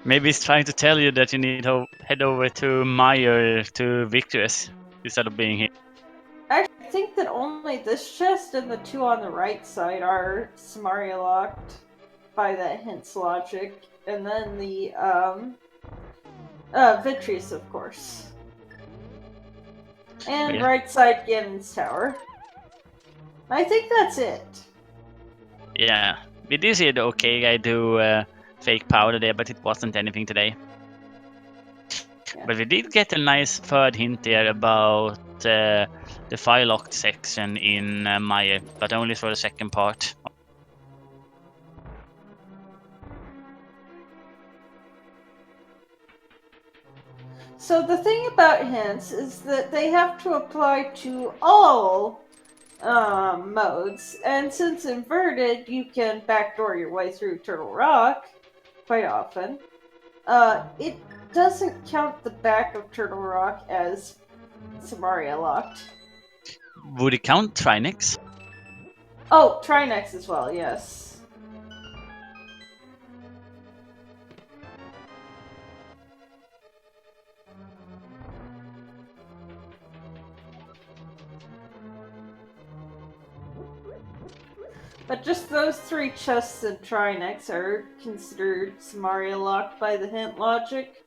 Maybe it's trying to tell you that you need to head over to Meyer to Victorious instead of being here. Actually, I think that only this chest and the two on the right side are Samaria locked by that hint's logic. And then the, Vitreous, of course. And Yeah. right side Ganon's tower. I think that's it. Yeah, we did see the OK guy do fake powder there, but it wasn't anything today. Yeah. But we did get a nice third hint there about the fire locked section in Maya, but only for the second part. So the thing about hints is that they have to apply to all modes, and since inverted, you can backdoor your way through Turtle Rock quite often. It doesn't count the back of Turtle Rock as Samaria locked. Would it count Trinex? Oh, Trinex as well, yes. But just those 3 chests in Trinex are considered Samaria locked by the hint logic.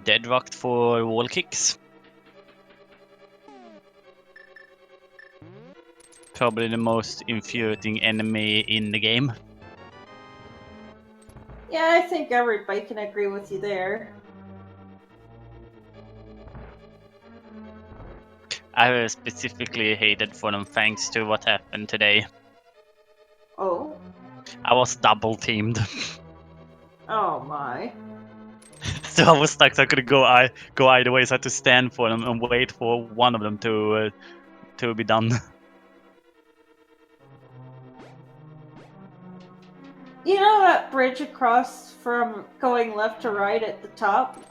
Deadrocked for wall kicks. Probably the most infuriating enemy in the game. Yeah, I think everybody can agree with you there. I specifically hated for them thanks to what happened today. Oh. I was double teamed. Oh my. So I was stuck, so I couldn't go either way, so I had to stand for them and wait for one of them to be done. You know that bridge across from going left to right at the top?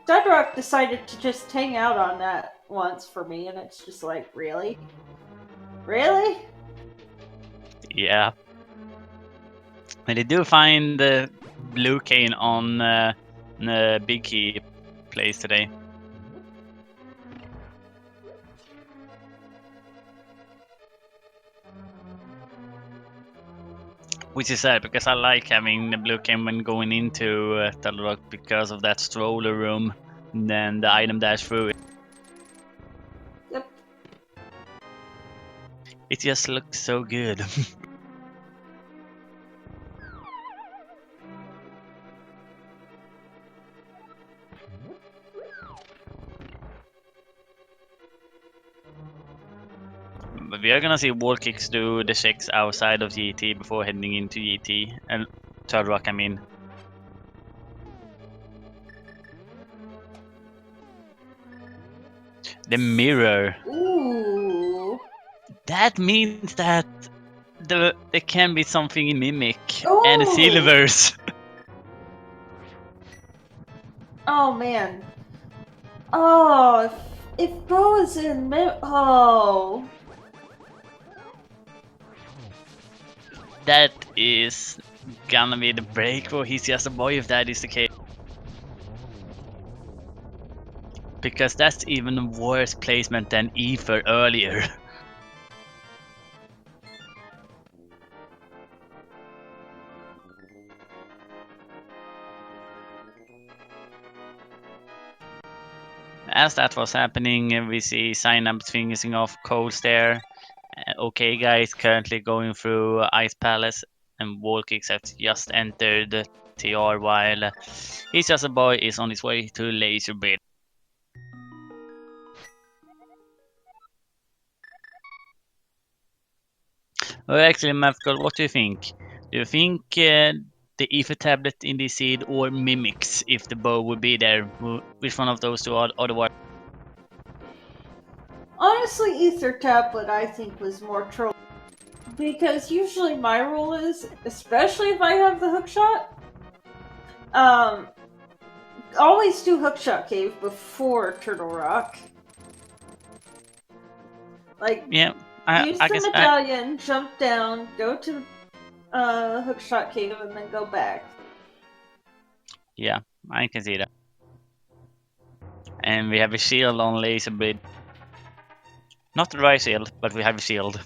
Deadrock decided to just hang out on that once for me, and it's just like, really? Really? Yeah. And they do find the blue cane on the big key place today. Which is sad because I like having the blue cane when going into Talrock because of that stroller room and then the item dash through it. Yep. It just looks so good. But we are gonna see wall kicks do the checks outside of GT before heading into GT and Talrock, I mean. The mirror. Ooh. That means that there can be something in Mimic Ooh. and the Silvers. Oh man. Oh, if Bo is in oh. That is gonna be the break for He's Just a Boy if that is the case. Because that's even worse placement than Ether earlier. As that was happening, we see Synapse finishing off Coles there. OK guys currently going through Ice Palace, and Wallkicks have just entered TR while He's Just a Boy is on his way to Laser Bit. Well, actually, Mathcol, what do you think? Do you think the Ether tablet in this seed or Mimics if the bow would be there? Which one of those two are the one? Honestly, Ether Tablet I think was more troll. Because usually my rule is, especially if I have the hookshot, always do hookshot cave before Turtle Rock. Like, Yeah, use the medallion, jump down, go to hookshot cave, and then go back. Yeah, I can see that. And we have a shield on Laser Bit. Not the right shield, but we have a shield.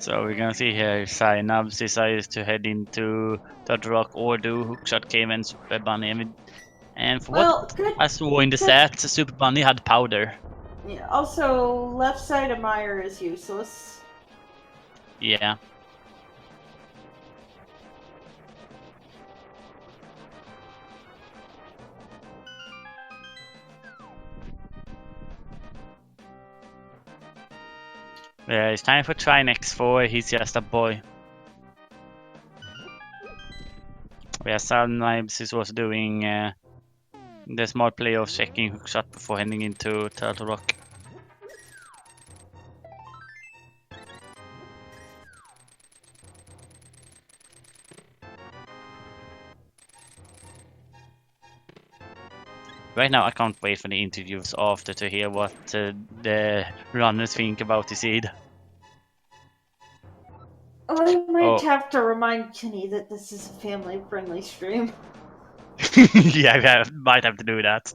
So we're gonna see here if Synapse decides to head into Turtle Rock or do Hookshot Cave and Super Bunny. And for Well, what good. I saw in the stats, Super Bunny had powder. Yeah, also, left side of Meyer is useless. Yeah. It's time for Trinex 4, he's just a boy. Where Sunlimes was doing the smart play of checking Hookshot before heading into Turtle Rock. Right now, I can't wait for the interviews after to hear what the runners think about the seed. I might have to remind Kenny that this is a family-friendly stream. Yeah, I might have to do that.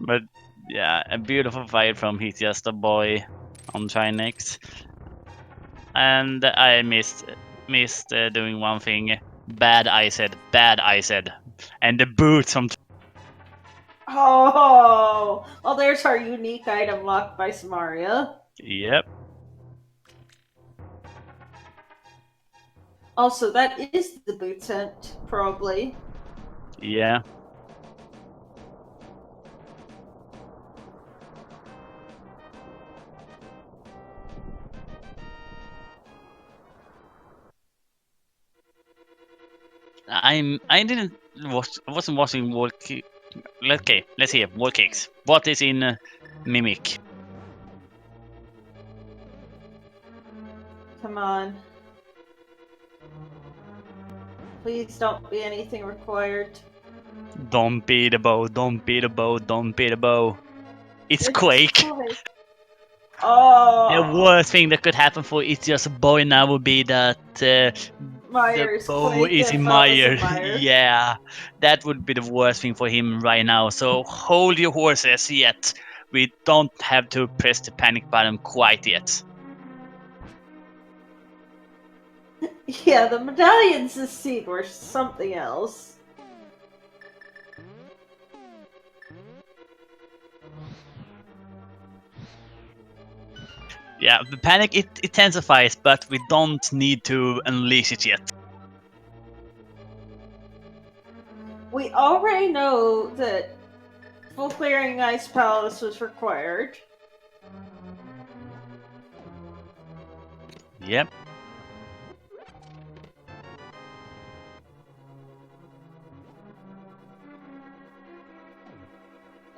But yeah, a beautiful fight from He's Just a Boy on Trinex. And I missed doing one thing. Bad I said. And the boots from... Oh, well, there's our unique item locked by Samaria. Yep. Also, that is the boot scent, probably. Yeah. I wasn't watching Wall Kick. Okay, let's hear Wall Kicks. What is in Mimic? Come on. Please don't be anything required. Don't be the bow, don't be the bow, don't be the bow. It's Quake. Oh. The worst thing that could happen for It's Just a Boy now would be that Myers, the bow Quake, is if in that was Meyer. in Meyer. Yeah, that would be the worst thing for him right now. So hold your horses yet. We don't have to press the panic button quite yet. Yeah, the medallions this seed were something else. Yeah, the panic it intensifies, but we don't need to unleash it yet. We already know that full clearing Ice Palace was required. Yep.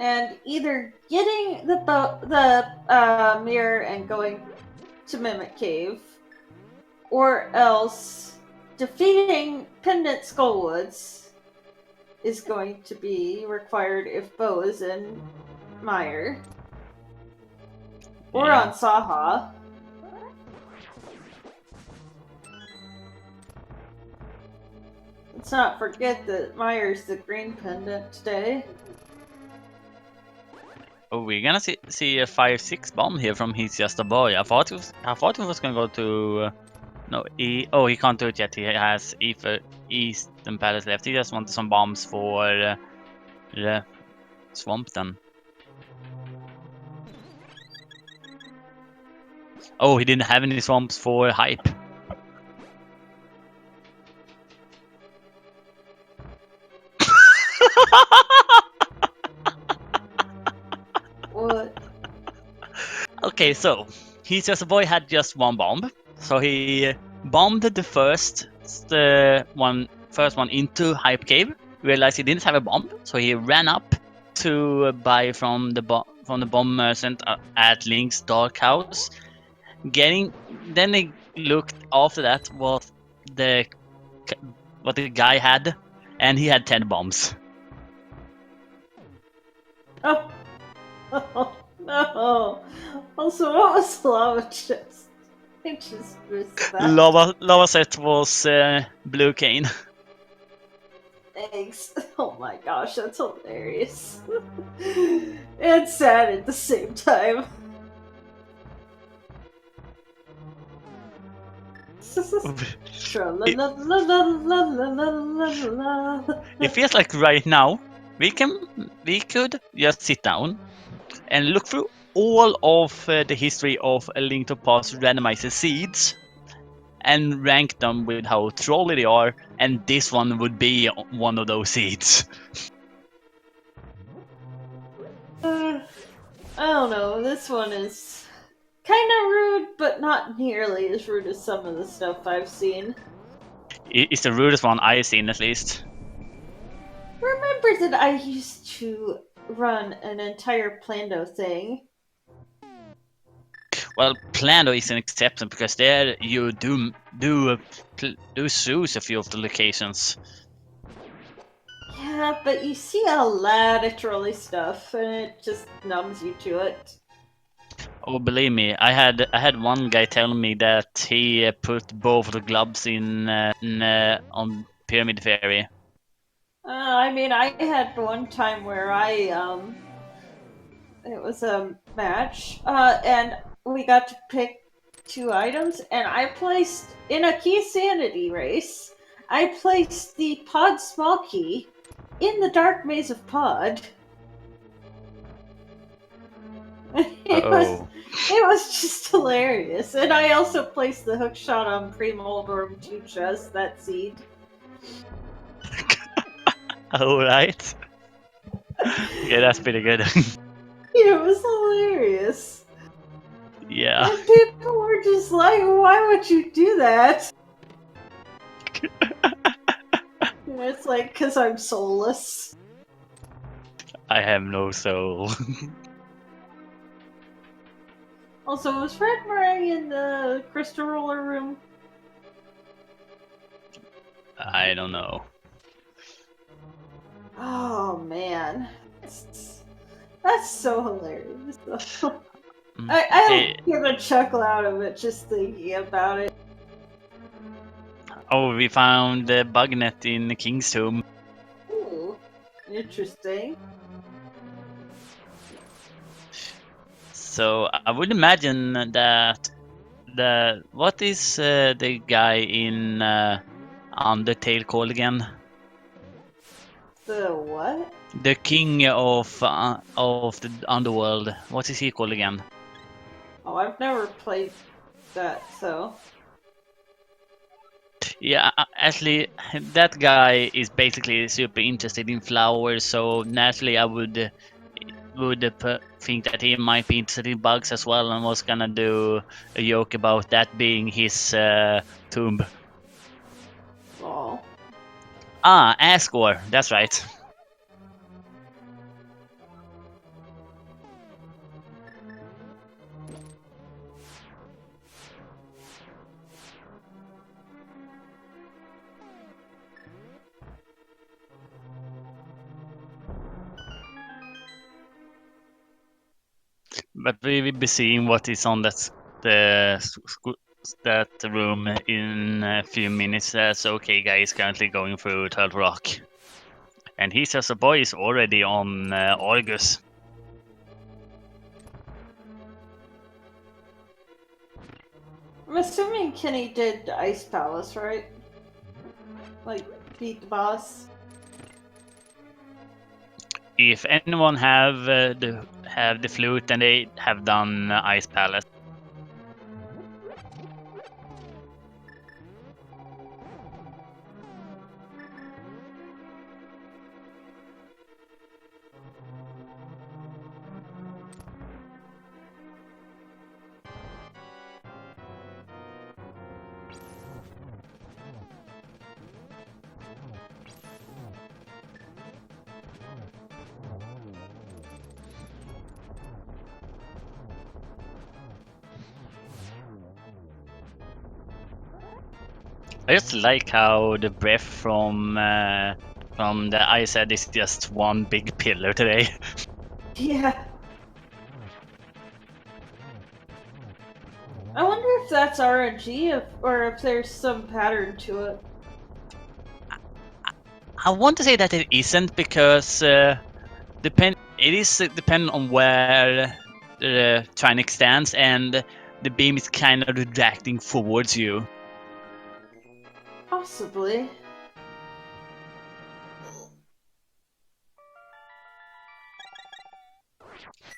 And either getting the mirror and going to Mimic Cave, or else defeating Pendant Skullwoods is going to be required if Bo is in Meyer. Or on Saha. Let's not forget that Meyer's the green pendant today. Oh, we're gonna see a 5-6 bomb here from He's Just a Boy. I thought it was gonna go to no he can't do it yet. He has Eastern Palace left. He just wanted some bombs for the swamp then. Oh, he didn't have any swamps for hype. What? Okay, so He's Just a Boy had just one bomb, so he bombed the first one into Hype Cave. Realized he didn't have a bomb, so he ran up to buy from the bomb merchant at Link's Dark House. Then he looked after that what the guy had, and he had 10 bombs. Oh. Oh, no. Also, what was Lava Chest? I just missed that. Lava set was Blue Cane. eggs. Oh my gosh, that's hilarious. And sad at the same time. It feels like right now we could just sit down and look through all of the history of A Link to Past randomizer seeds and rank them with how trolly they are, and this one would be one of those seeds. I don't know, this one is kind of rude, but not nearly as rude as some of the stuff I've seen. It's the rudest one I've seen, at least. Remember that I used to run an entire Plando thing? Well, Plano is an exception because there you do choose a few of the locations. Yeah, but you see a lot of trolley stuff, and it just numbs you to it. Oh, believe me, I had one guy tell me that he put both the gloves in on Pyramid Ferry. I mean, I had one time where it was a match, and we got to pick 2 items, and I placed, in a key sanity race, I placed the pod small key in the dark maze of pod. It was just hilarious. And I also placed the hook shot on Premoldorm 2 chest, that seed. Alright. Yeah, that's pretty good. It was hilarious. Yeah. And people were just like, why would you do that? And it's like, because I'm soulless. I have no soul. Also, was Fred Meringue in the crystal roller room? I don't know. Oh man, that's so hilarious. I don't get a chuckle out of it just thinking about it. Oh, we found the bug net in the King's Tomb. Ooh, interesting. So I would imagine that what is the guy in Undertale called again? The what? The king of the underworld. What is he called again? Oh, I've never played that, so. Yeah, actually, that guy is basically super interested in flowers, so naturally I would think that he might be interested in bugs as well, and was gonna do a joke about that being his tomb. Oh. Ah, Asgore, that's right. But we will be seeing what is on that room in a few minutes. So K-Guy is currently going through Turtle Rock. And he says the boy is already on Argus. I'm assuming Kenny did Ice Palace, right? Like, beat the boss. If anyone have the flute, then they have done Ice Palace. I just like how the breath from the ice head is just one big pillar today. Yeah. I wonder if that's RNG or if there's some pattern to it. I want to say that it isn't because it is dependent on where the Trinix stands, and the beam is kind of retracting towards you. Possibly.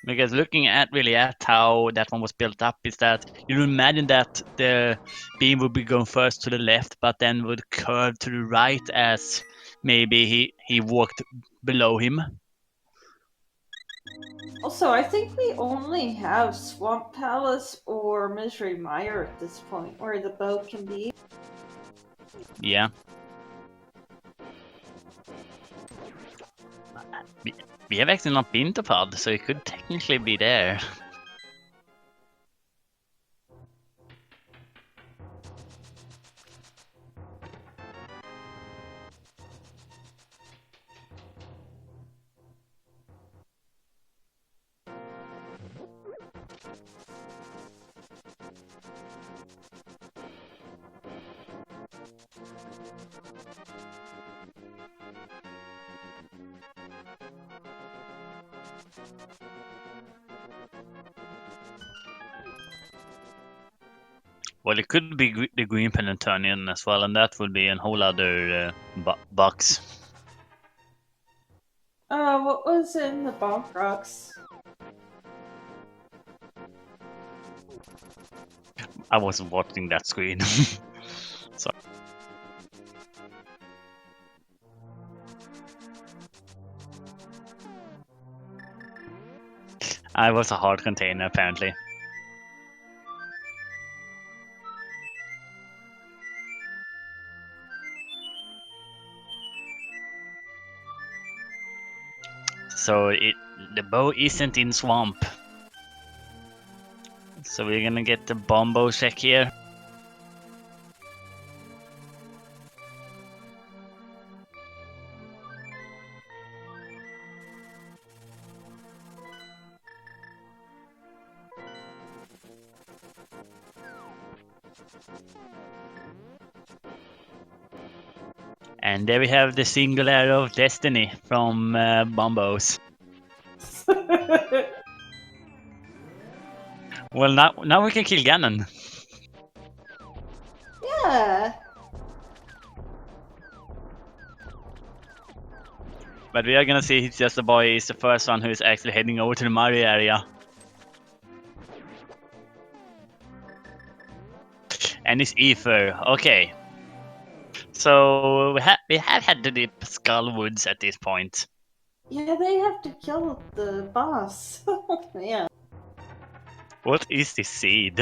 Because looking at how that one was built up, is that you imagine that the beam would be going first to the left, but then would curve to the right as maybe he walked below him. Also, I think we only have Swamp Palace or Misery Mire at this point, where the bow can be. Yeah. We have actually not been to Pod, so it could technically be there. Well, it could be the Green Penitentian as well, and that would be a whole other box. What was in the Bonk Rocks? I wasn't watching that screen. So I was a hard container apparently. So the bow isn't in swamp. So we're gonna get the bombo check here. And there we have the single arrow of destiny from bombos. Well, now we can kill Ganon. Yeah. But we are gonna see it's just the boy is the first one who is actually heading over to the Mario area. And it's Ether. Okay. So we have had to dip Skull Woods at this point. Yeah, they have to kill the boss. Oh, man. What is this seed?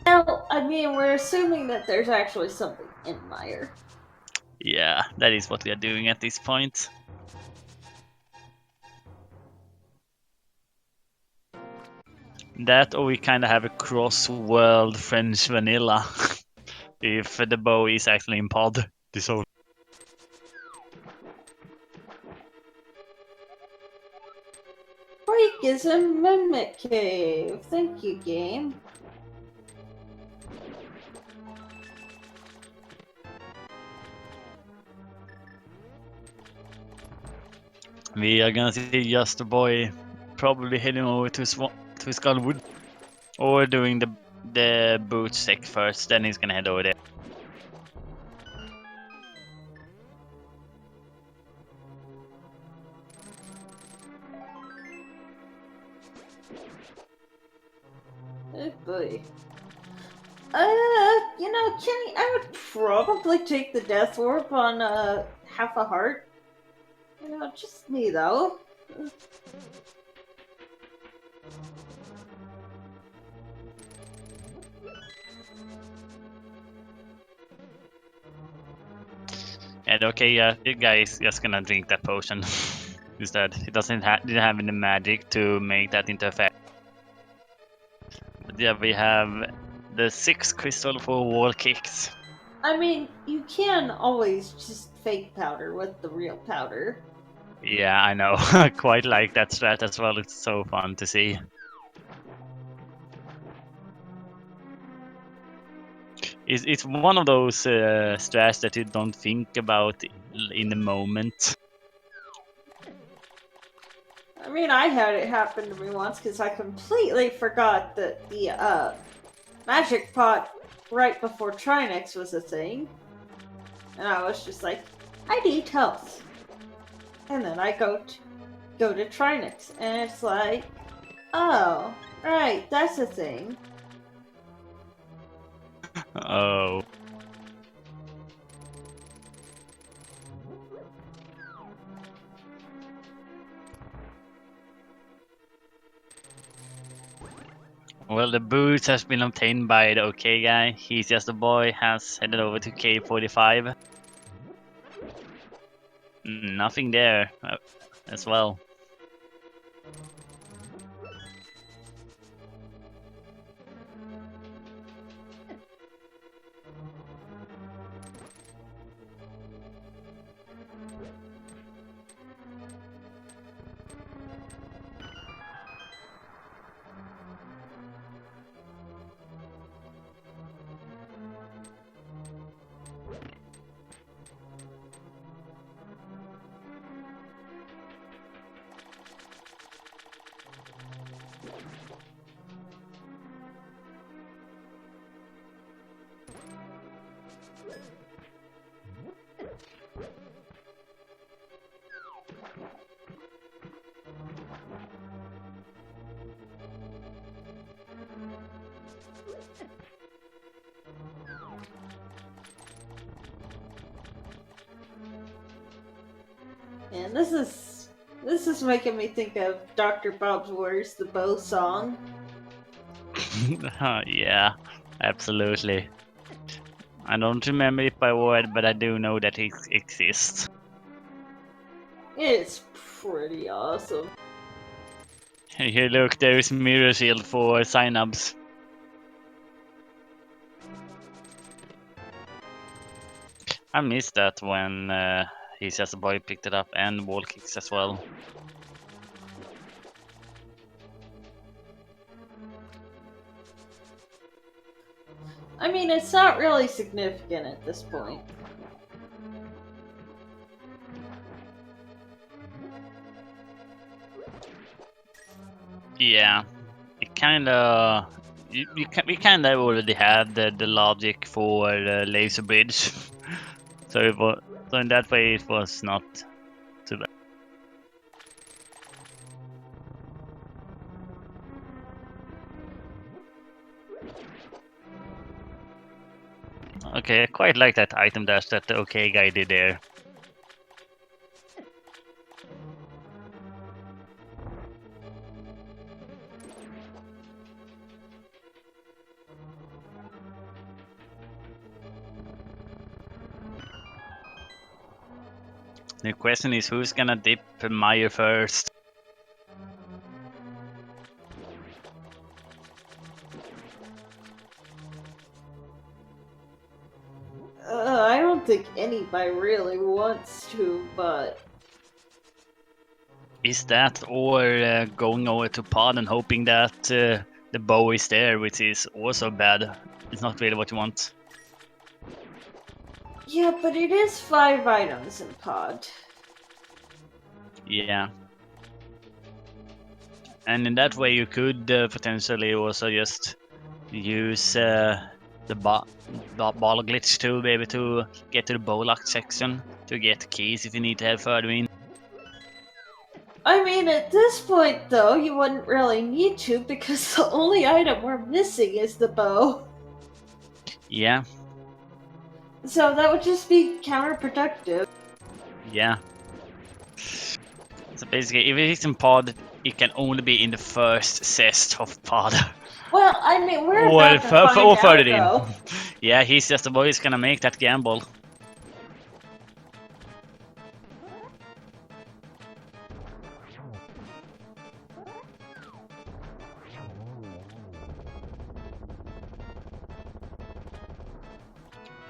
Well, I mean, we're assuming that there's actually something in Mire. Yeah, that is what we are doing at this point. That, or we kind of have a cross-world French vanilla. If the bow is actually in pod. This whole. Break is a Mimic Cave. Thank you, game. We are gonna see just the boy probably heading over to Skullwood, or doing the boot check first. Then he's gonna head over there. Oh boy. You know, Kenny, I would probably take the Death Orb on half a heart. You know, just me though. And okay, yeah, the guy is just gonna drink that potion. Instead, he didn't have any magic to make that into effect. But yeah, we have the 6 crystal for wall kicks. I mean, you can always just fake powder with the real powder. Yeah, I know. I quite like that strat as well. It's so fun to see. It's one of those strats that you don't think about in the moment. I mean, I had it happen to me once because I completely forgot that the magic pot right before Trinex was a thing. And I was just like, I need health. And then I go to Trinex, and it's like, oh, right, that's a thing. Oh. Well, the boots has been obtained by the OK guy. He's just a boy. Has headed over to K45. Nothing there as well. And this is making me think of Dr. Bob's Where's the Bow song. Yeah, absolutely. I don't remember it by word, but I do know that it exists. It's pretty awesome. Here, look, there is Mirror Shield for signups. I missed that when He's Just a Boy picked it up, and wall kicks as well. I mean, it's not really significant at this point. Yeah, it kinda. We kinda already had the logic for laser bridge, so in that way it was not too bad. Okay, I quite like that item dash that the OK guy did there. The question is who's gonna dip Meyer first? I don't think anybody really wants to, but Is that or going over to pod and hoping that the bow is there, which is also bad. It's not really what you want. yeah, but it is 5 items in pod. Yeah. And in that way you could potentially also just use the ball glitch to be able to get to the bow lock section to get keys if you need to head further in. I mean, at this point, though, you wouldn't really need to because the only item we're missing is the bow. Yeah. So that would just be counterproductive. Yeah. So basically, if it is in pod, it can only be in the first chest of pod. Well, I mean, we're or about to find out, further though. in. Yeah, He's Just a Boy is gonna make that gamble.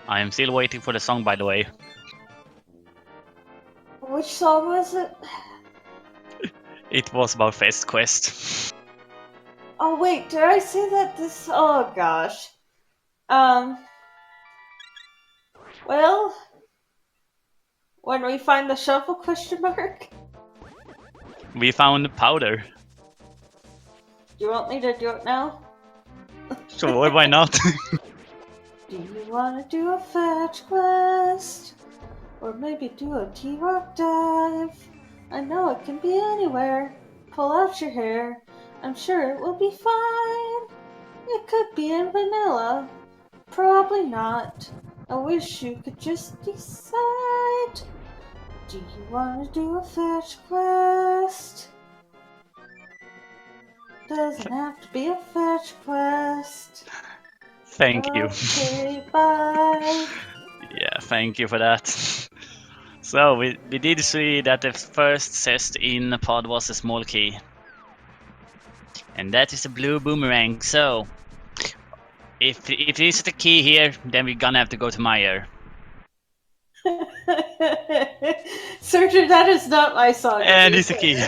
I am still waiting for the song, by the way. Which song was it? It was about Fest Quest. Oh wait, did I say that this? Oh gosh. Well, when we find the shovel, question mark? We found powder. Do you want me to do it now? Sure, why not? Do you want to do a fetch quest? Or maybe do a T-Rock dive? I know it can be anywhere. Pull out your hair. I'm sure it will be fine. It could be in vanilla. Probably not. I wish you could just decide. Do you want to do a fetch quest? Doesn't have to be a fetch quest. Thank you. Okay, bye. Yeah, thank you for that. So we did see that the first chest in the pod was a small key. And that is a blue boomerang, so if it is the key here, then we're gonna have to go to Meyer. Searcher, that is not my song. And it's a key.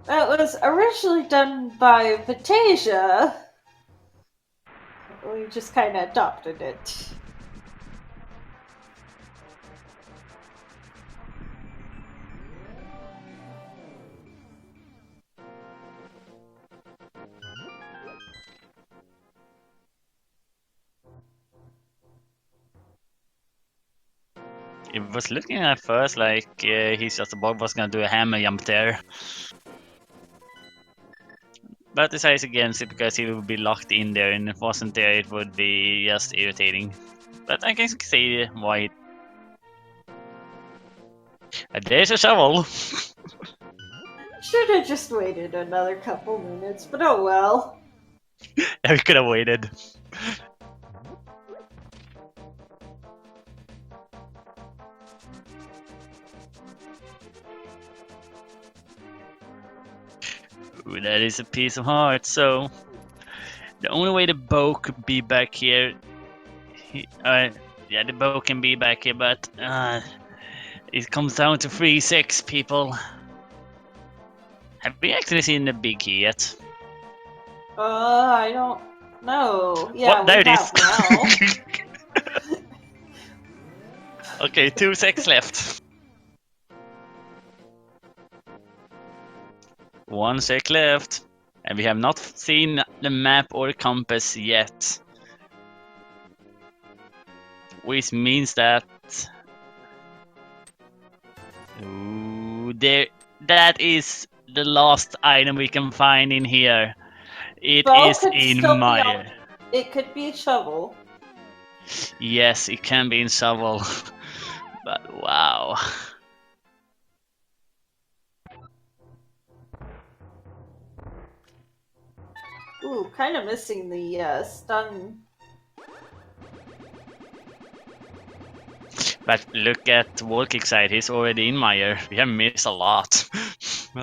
That was originally done by Vitasia. We just kind of adopted it. It was looking at first like he's just a bug was gonna do a hammer jump there. But decided against it because he would be locked in there, and if it wasn't there, it would be just irritating. But I can see why. There's a shovel. Should have just waited another couple minutes, but oh well. We could have waited. Ooh, that is a piece of heart. So the only way the bow could be back here, yeah, the bow can be back here, but it comes down to 3-6 people. Have we actually seen the big key yet? I don't know. Yeah, What? There we it have is. now. Okay, 2 seconds left. 1 sec left. And we have not seen the map or compass yet. Which means that... Ooh, that is the last item we can find in here. It Bow is could in still be Meyer. It could be a shovel. Yes, it can be in shovel. But wow. Ooh, kind of missing the stun. But look at Walkick's side, he's already in Meyer. We have missed a lot.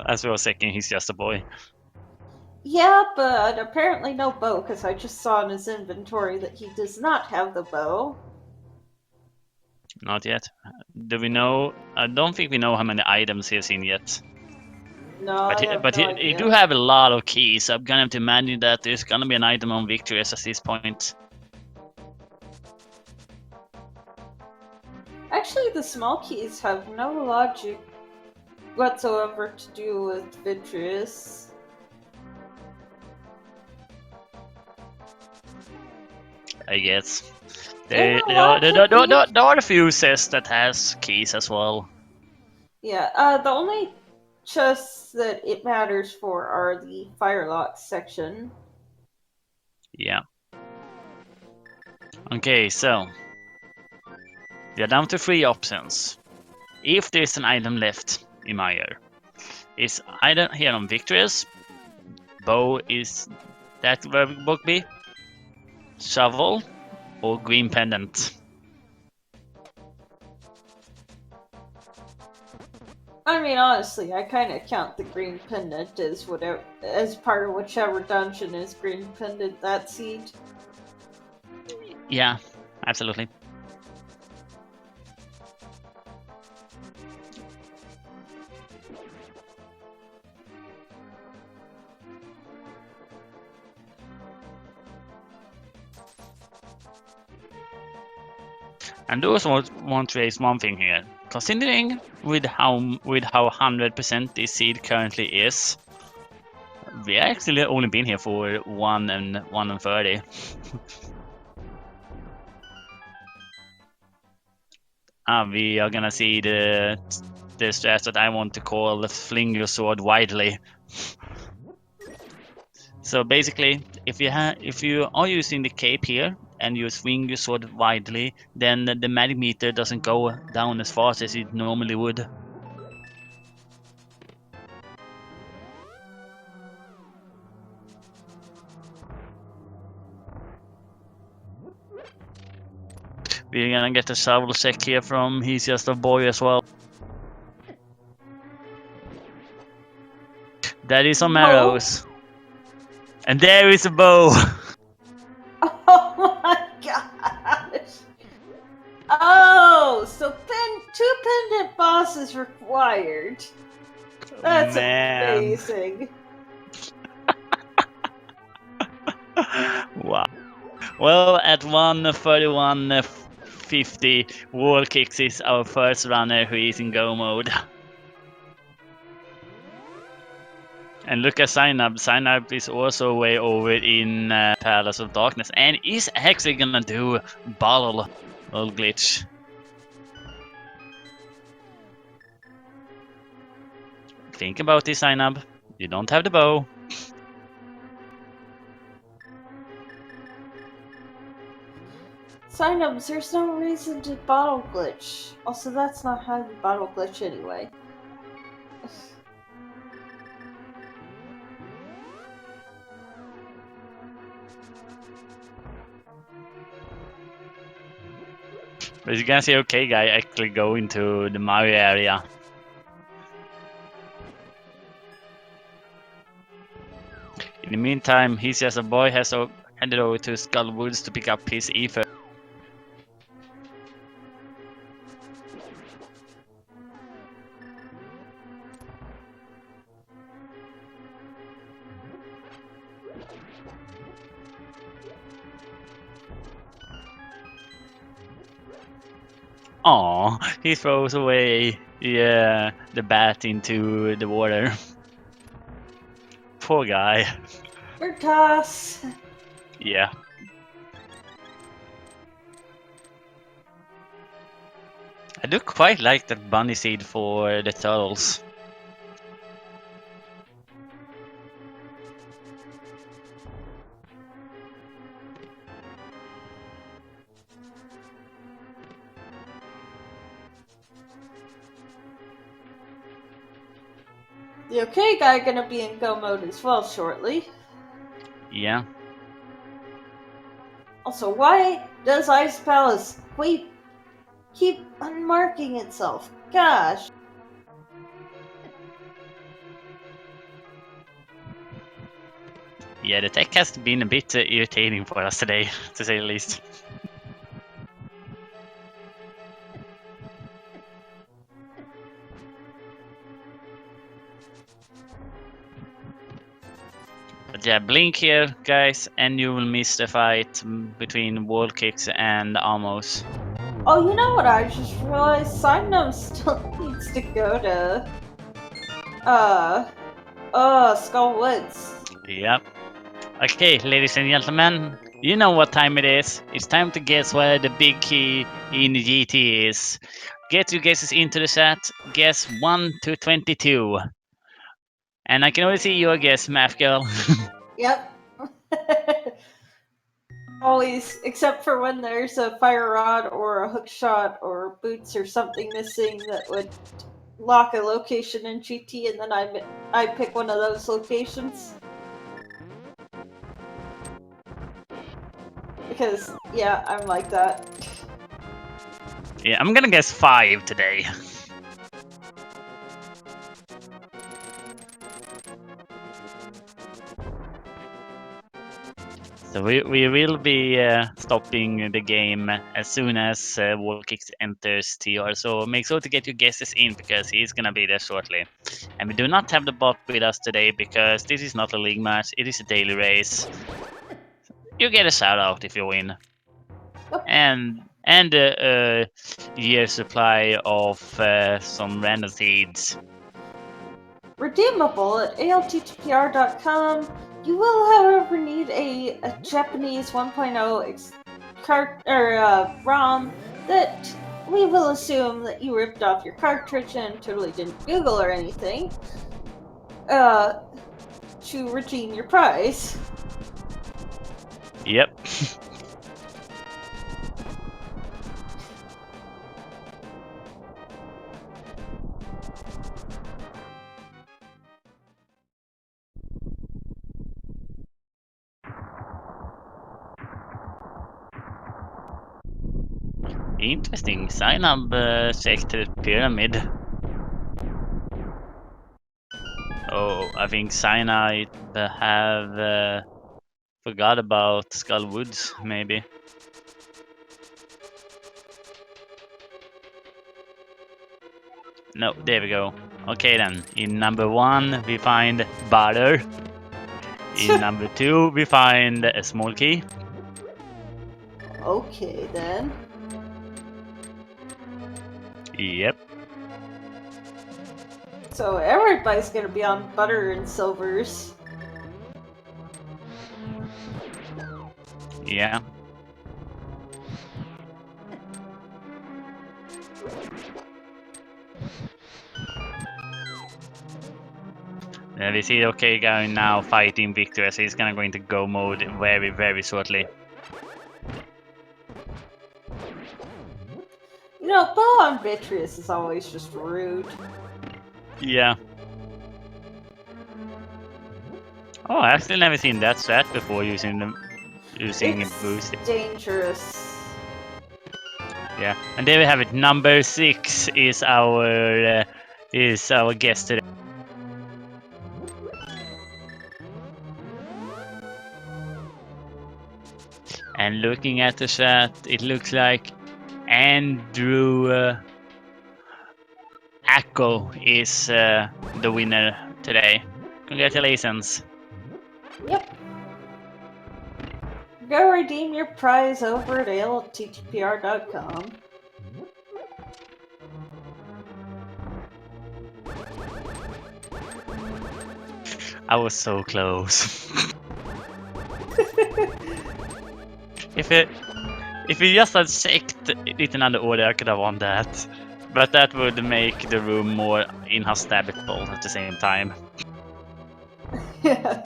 As we were saying, he's just a boy. Yeah, but apparently no bow, because I just saw in his inventory that he does not have the bow. Not yet. Do we know? I don't think we know how many items he's in yet. No, I have no he idea. do have a lot of keys. So I'm gonna have to imagine that there's gonna be an item on Victorious at this point. Actually, the small keys have no logic whatsoever to do with Vitreous. I guess. In There a logic, are a few chests that has keys as well. yeah, the only chests that it matters for are the Firelock section. Yeah. Okay, so we are down to 3 options. If there's an item left in Meyer, it's either here on Victorious, bow is that where it would be, shovel, or green pendant. I mean, honestly, I kind of count the green pendant as whatever, as part of whichever dungeon is green pendant that seed. Yeah, absolutely. And those want to raise one thing here. Considering with how 100% this seed currently is, we actually only been here for 1 and 30. We are gonna see the strat that I want to call fling your sword widely. So basically, if you are using the cape here and you swing your sword widely, then the magic meter doesn't go down as fast as it normally would. We're gonna get a shovel check here from He's Just a Boy as well. That is some arrows. And there is a bow. Oh my gosh! Oh, so 2 pendant bosses required. That's amazing. Wow. Well, at 1:31:50, Wall Kicks is our first runner who is in go mode. And look at Signup. Signup is also way over in Palace of Darkness and is actually gonna do bottle glitch. Think about this, Signup. You don't have the bow. Signups, there's no reason to bottle glitch. Also, that's not how you bottle glitch anyway. But you can see, okay, guy actually go into the Mario area. In the meantime, He's Just a Boy has headed over to Skull Woods to pick up his ether. Aww, he throws away the bat into the water. Poor guy. Bird toss. Yeah. I do quite like that bunny seed for the turtles. The okay guy gonna be in go mode as well shortly. Yeah. Also, why does Ice Palace keep unmarking itself? Gosh. Yeah, the tech has been a bit irritating for us today, to say the least. But yeah, blink here, guys, and you will miss the fight between Wall Kicks and Amos. Oh, you know what I just realized? Signum still needs to go to Skull Woods. Yep. Okay, ladies and gentlemen, you know what time it is. It's time to guess where the big key in GT is. Get your guesses into the chat. Guess 1 to 22. And I can already see your guess, Math Girl. Yep. Always, except for when there's a fire rod or a hook shot or boots or something missing that would lock a location in GT, and then I pick one of those locations. Because, yeah, I'm like that. Yeah, I'm gonna guess 5 today. So we will be stopping the game as soon as Wallkicks enters TR. So make sure to get your guesses in because he's gonna be there shortly. And we do not have the bot with us today because this is not a league match, it is a daily race. You get a shout out if you win. and a year supply of some random seeds. Redeemable at ALTTPR.com. You will, however, need a Japanese 1.0 ROM that we will assume that you ripped off your cartridge and totally didn't Google or anything to redeem your prize. Yep. Interesting. Sign up sector pyramid. Oh, I think Cyanide have forgot about Skull Woods, maybe. No, there we go. Okay then, in number 1 we find butter. In number 2 we find a small key. Okay then. Yep. So everybody's gonna be on butter and silvers. Yeah. We see the OK guy now fighting Victor, so he's gonna go into go mode very, very shortly. You know, bow on Vitreous is always just rude. Yeah. Oh, I've still never seen that strat before using a boost. Dangerous. Yeah, and there we have it. Number 6 is our guest today. And looking at the chat, it looks like Andrew Acko is the winner today. Congratulations. Yep. Go redeem your prize over at ALTTPR.com. I was so close. If you just had checked it in another order, I could have won that. But that would make the room more inhospitable at the same time. Yeah.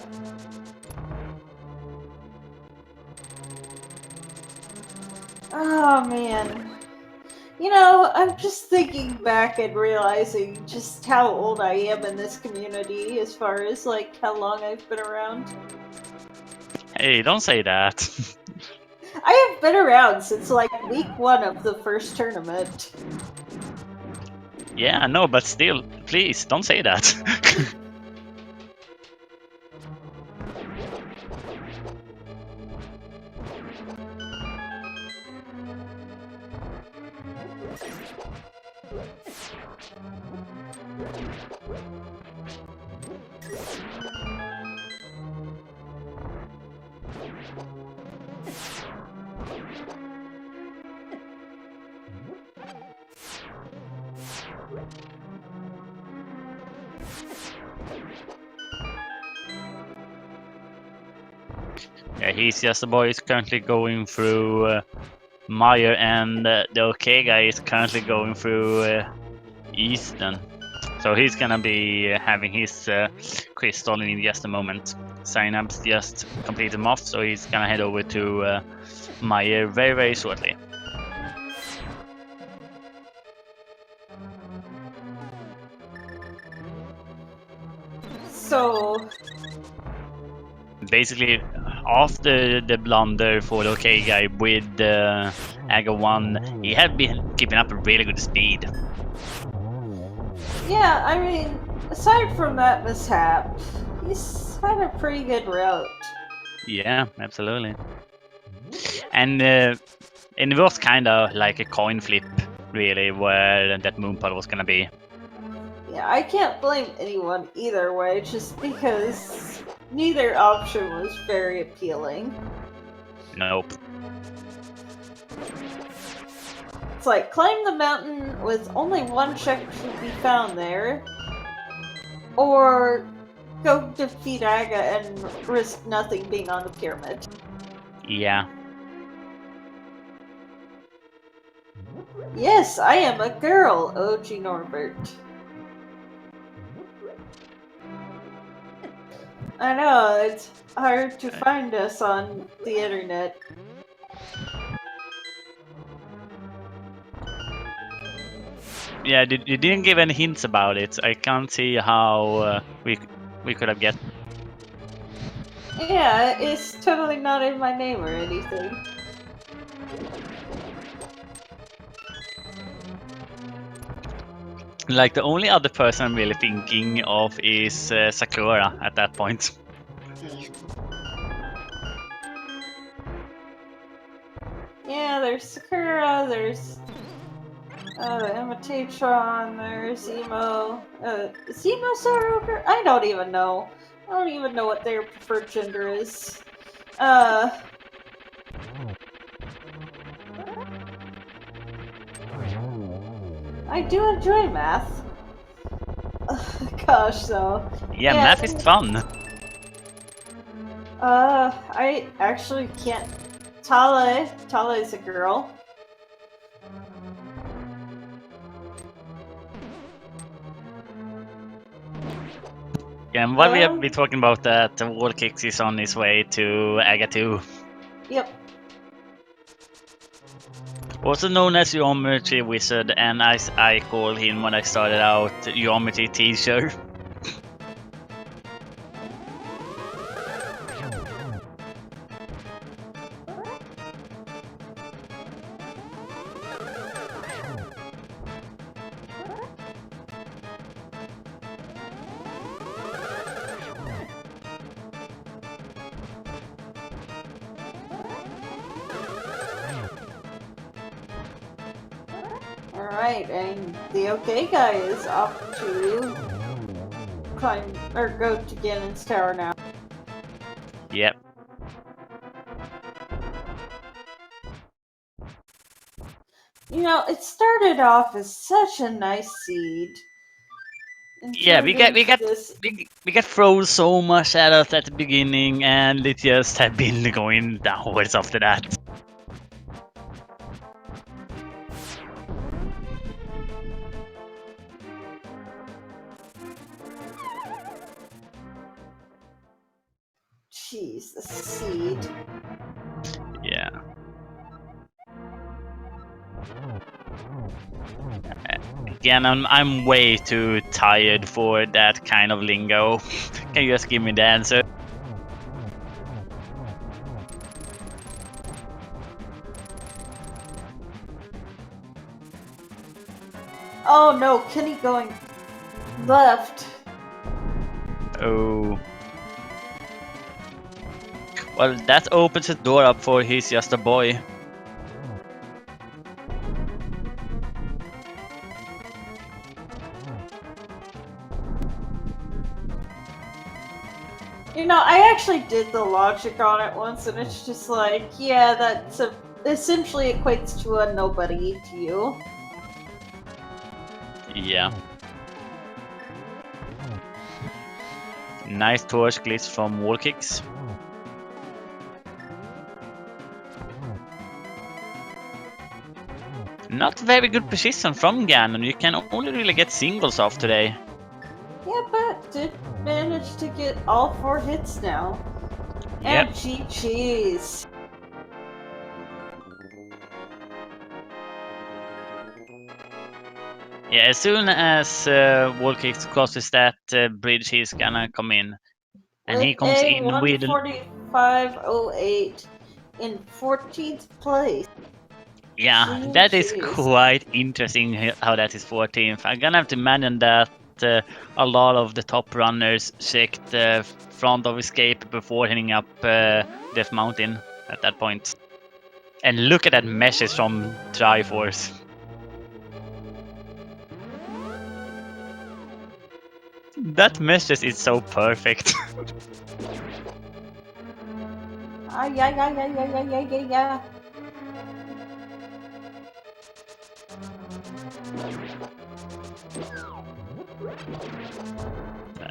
Oh man. You know, I'm just thinking back and realizing just how old I am in this community as far as like how long I've been around. Hey, don't say that. I have been around since like week 1 of the first tournament. Yeah, no, but still, please, don't say that. Yeah, he's just a boy is currently going through Meyer, and the OK guy is currently going through Easton. So he's gonna be having his crystal in just a moment. Synapse just completed him off, so he's gonna head over to Meyer very, very shortly. So basically, after the blunder for the OK guy with Aga 1, he had been keeping up a really good speed. yeah, I mean, aside from that mishap, he's had a pretty good route. Yeah, absolutely. And it was kind of like a coin flip, really, where that moonpod was gonna be. Yeah, I can't blame anyone either way, just because neither option was very appealing. Nope. It's like climb the mountain with only one check to be found there, or go defeat Aga and risk nothing being on the pyramid. Yeah. Yes, I am a girl, OG Norbert. I know, it's hard to find us on the internet. Yeah, you didn't give any hints about it. I can't see how we could have get. Yeah, it's totally not in my name or anything. Like the only other person I'm really thinking of is Sakura at that point. Yeah, there's Sakura, there's Imitatron, there's Emo. Is Emo Saruka? I don't even know. I don't even know what their preferred gender is. I do enjoy math. Gosh, though. Yeah, math is fun. I actually can't. Tala is a girl. Yeah, and while we have been talking about that, Wallkicks is on his way to Aga 2. Yep. Also known as Geometry Wizard, and as I called him when I started out, Geometry Teacher. Alright, and the OK guy is off to climb or go to Ganon's tower now. Yep. You know, it started off as such a nice seed. Yeah, we got thrown so much at us at the beginning, and it just had been going downwards after that. Jeez, the seed. Yeah. Again, I'm way too tired for that kind of lingo. Can you just give me the answer? Oh no, Kenny going left. Oh. Well, that opens the door up for he's just a boy. You know, I actually did the logic on it once, and it's just like, yeah, that's essentially equates to a nobody to you. Yeah. Nice torch glitch from Wallkicks. Not very good precision from Ganon. You can only really get singles off today. Yeah, but did manage to get all 4 hits now. Yep. And GG's. Yeah, as soon as Wallkicks crosses that bridge, he's gonna come in. And with he comes in with 145.08 in 14th place. Yeah, that is quite interesting how that is 14th. I'm gonna have to imagine that a lot of the top runners checked the front of escape before heading up Death Mountain at that point. And look at that message from Triforce. That message is so perfect. Yeah.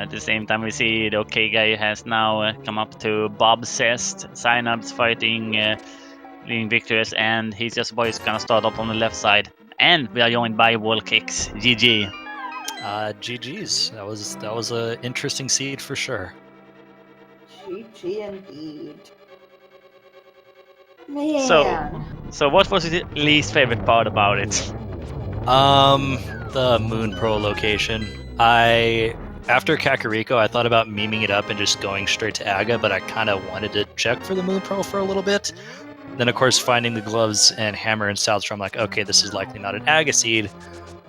At the same time, we see the OK guy has now come up to Bob's chest. Synapse fighting, being victorious, and he's just boy is gonna start up on the left side. And we are joined by wall kicks. GG. GG's. That was a interesting seed for sure. GG indeed. Man. So what was your least favorite part about it? The Moon Pro location. After Kakariko, I thought about memeing it up and just going straight to Aga, but I kind of wanted to check for the Moon Pro for a little bit. Then, of course, finding the gloves and hammer in Southshore, I'm like, okay, this is likely not an Aga seed.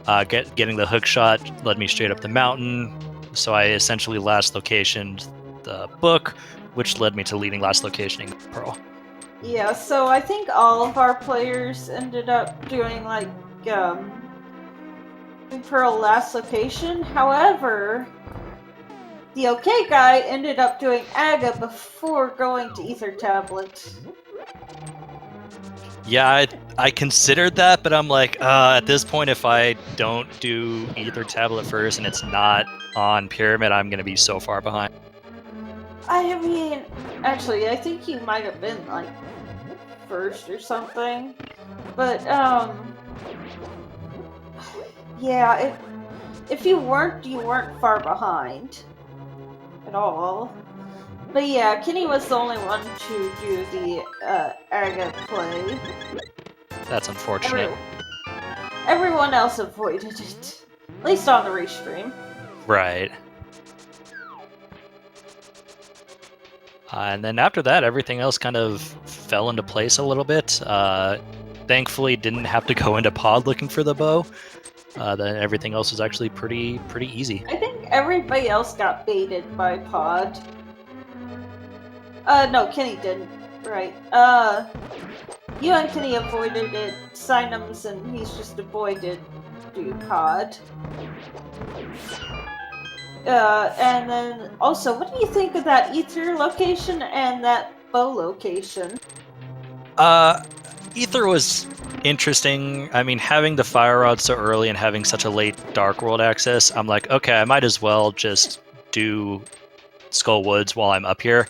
Getting the hook shot led me straight up the mountain, so I essentially last locationed the book, which led me to leading last locationing Pearl. Yeah, so I think all of our players ended up doing like Pearl last location. However, the OK guy ended up doing Aga before going to Ether Tablet. Yeah, I considered that, but I'm like, at this point, if I don't do Ether Tablet first and it's not on Pyramid, I'm going to be so far behind. I mean, actually, I think you might have been like first or something, but yeah, if you weren't far behind at all. But yeah, Kenny was the only one to do the Aga play. That's unfortunate. Everyone else avoided it, at least on the restream. Right. And then after that, everything else kind of fell into place a little bit. Thankfully, didn't have to go into pod looking for the bow. Then everything else was actually pretty easy. I think everybody else got baited by pod. No, Kenny didn't. Right. You and Kenny avoided it. Synums and he's just avoided do pod. And then also, what do you think of that Ether location and that bow location? Ether was interesting. I mean, having the fire rod so early and having such a late Dark World access, I'm like, okay, I might as well just do Skull Woods while I'm up here.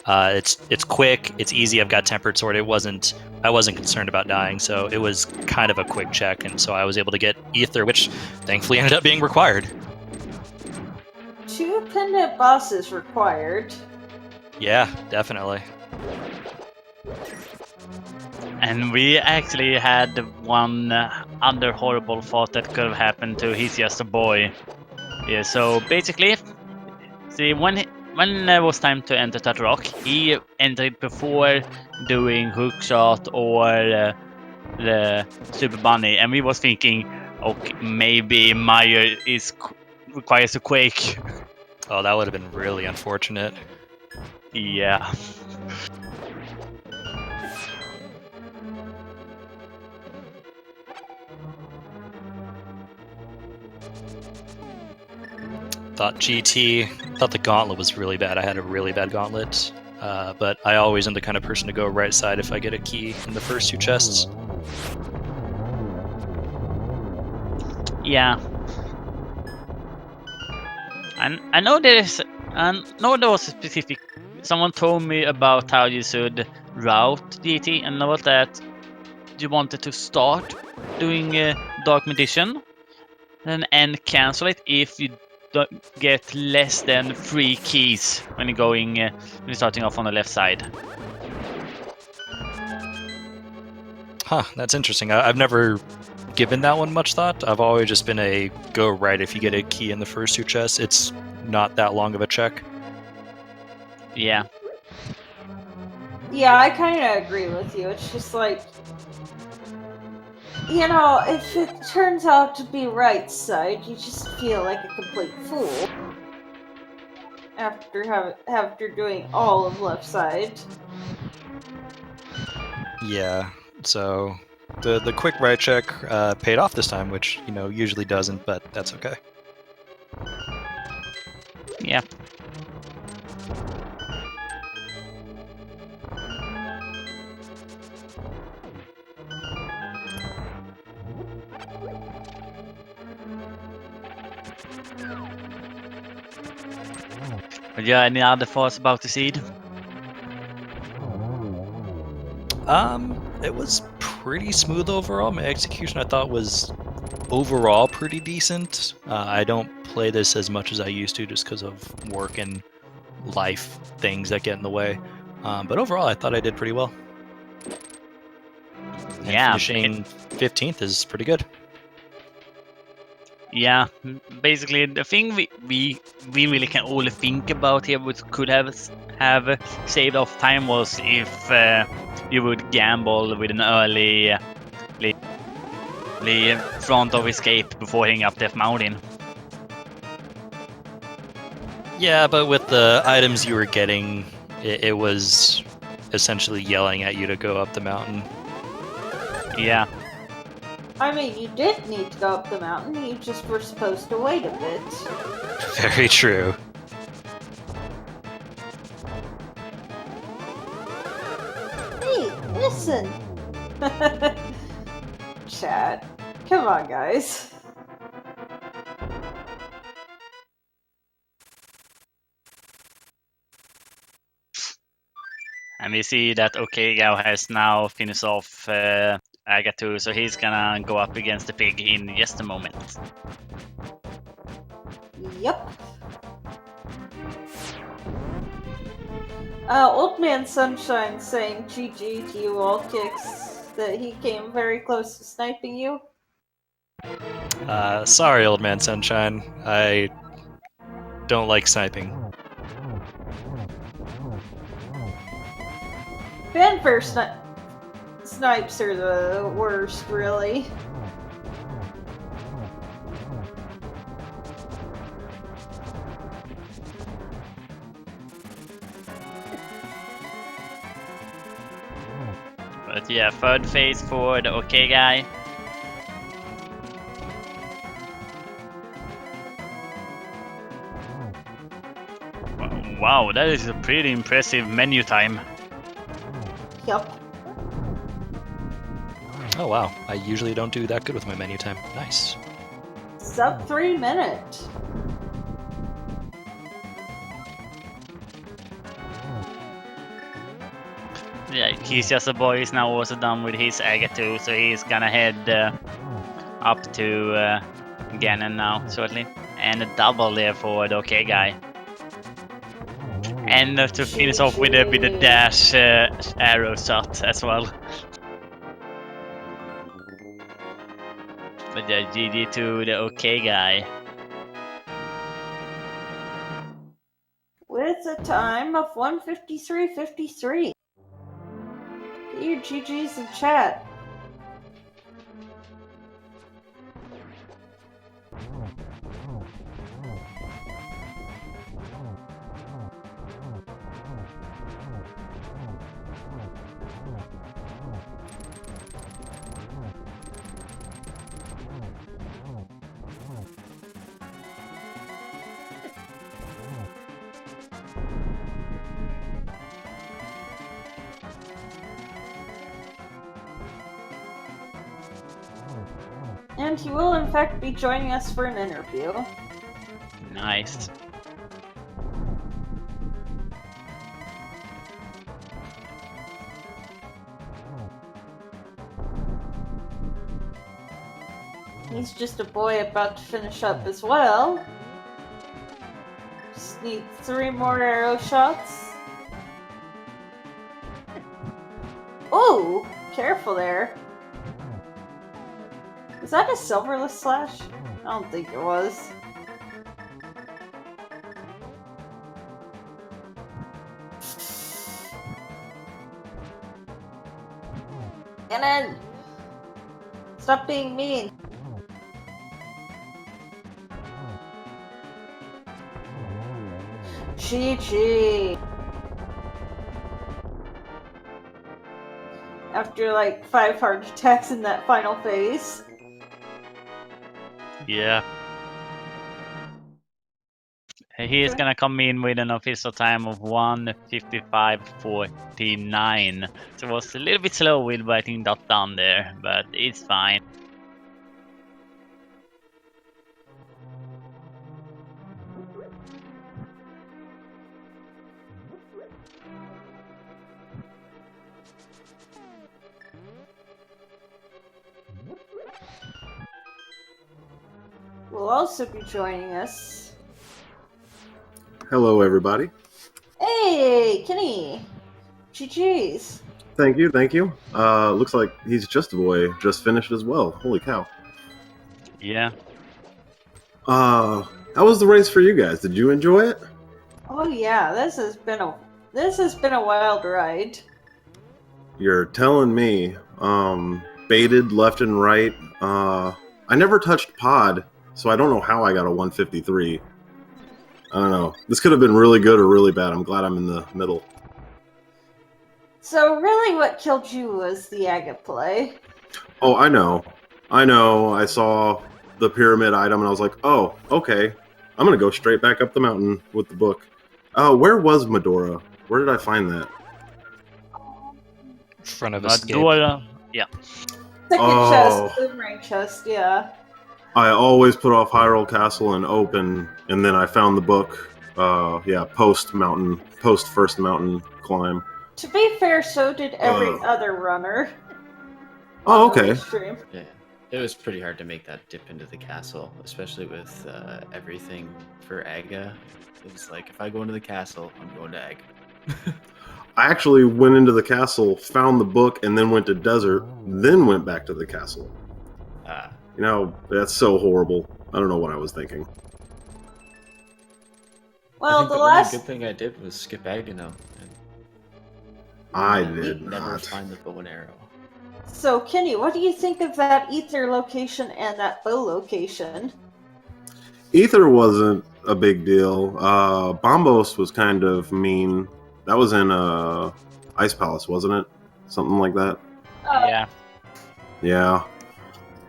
It's quick, it's easy. I've got Tempered Sword. I wasn't concerned about dying, so it was kind of a quick check, and so I was able to get Ether, which thankfully ended up being required. 2 pendant bosses required. Yeah, definitely. And we actually had one other horrible thought that could have happened to He's Just a Boy. Yeah, so basically, see, when it was time to enter that rock, he entered before doing hookshot or the Super Bunny, and we was thinking, okay, maybe Meyer requires a quake. Oh, that would have been really unfortunate. Yeah. Thought the gauntlet was really bad. I had a really bad gauntlet, but I always am the kind of person to go right side if I get a key in the first 2 chests. Yeah. And I know there was a specific. Someone told me about how you should route DT, and about that you wanted to start doing Dark Magician, and cancel it if you get less than 3 keys when you're going when you're starting off on the left side. Huh, that's interesting. I've never given that one much thought. I've always just been a go right if you get a key in the first 2 chests. It's not that long of a check. Yeah. Yeah, I kind of agree with you. It's just like, you know, if it turns out to be right side, you just feel like a complete fool after doing all of left side. Yeah, so the quick right check paid off this time, which, you know, usually doesn't, but that's okay. Yeah. But yeah, any other thoughts about the seed? It was pretty smooth overall. My execution I thought was overall pretty decent. I don't play this as much as I used to just because of work and life things that get in the way. But overall, I thought I did pretty well. And Yeah, finishing 15th is pretty good. Yeah, basically the thing we really can only think about here, which could have saved off time, was if you would gamble with an early front of escape before hitting up Death Mountain. Yeah, but with the items you were getting, it was essentially yelling at you to go up the mountain. Yeah. I mean, you did need to go up the mountain, you just were supposed to wait a bit. Very true. Hey, listen! Chat. Come on, guys. And we see that Okegao has now finished off Agatu, so he's gonna go up against the pig in just a moment. Yep. Old Man Sunshine saying GG to you all kicks, that he came very close to sniping you. Sorry, old man Sunshine. I don't like sniping. Fanfare snipes are the worst, really. But yeah, third phase for the OK guy. Wow, that is a pretty impressive menu time. Yup. Oh wow, I usually don't do that good with my menu time. Nice. Sub 3 minute. Yeah, he's just a boy. He's now also done with his Agatu, so he's gonna head up to Ganon now shortly. And a double there for the OK guy. And to finish off with a dash arrow shot as well. But yeah, GG to the OK guy. With a time of 1:53:53. Get your GGs in chat. And he will in fact be joining us for an interview. Nice. He's just a boy about to finish up as well. Just need 3 more arrow shots. Oh, careful there. Was that a silverless slash? I don't think it was. And then stop being mean. GG. After like 5 heart attacks in that final phase. Yeah. He is gonna come in with an official time of 1:55:49. So it was a little bit slow with writing that down there, but it's fine. will also be joining us. Hello, everybody. Hey, Kenny. GG's. Thank you, thank you. Looks like he's just a boy. Just finished as well. Holy cow. Yeah. How was the race for you guys? Did you enjoy it? Oh yeah, this has been a wild ride. You're telling me. Baited left and right. I never touched pod, so I don't know how I got a 153. I don't know. This could have been really good or really bad. I'm glad I'm in the middle. So really what killed you was the agate play. Oh, I know. I saw the pyramid item and I was like, oh, okay. I'm going to go straight back up the mountain with the book. Where was Medora? Where did I find that? In front of escape. Yeah. Second Oh. chest, boomerang chest, yeah. I always put off Hyrule Castle and open, and then I found the book. Post first mountain climb. To be fair, so did every other runner. Oh, on the okay. stream. Yeah, it was pretty hard to make that dip into the castle, especially with everything for Aga. It was like, if I go into the castle, I'm going to Aga. I actually went into the castle, found the book, and then went to desert, then went back to the castle. You know, that's so horrible. I don't know what I was thinking. Well, I think the only last good thing I did was skip Agano. I And did never not. find the bow and arrow. So, Kenny, what do you think of that ether location and that bow location? Ether wasn't a big deal. Bombos was kind of mean. That was in Ice Palace, wasn't it? Something like that. Yeah. Yeah.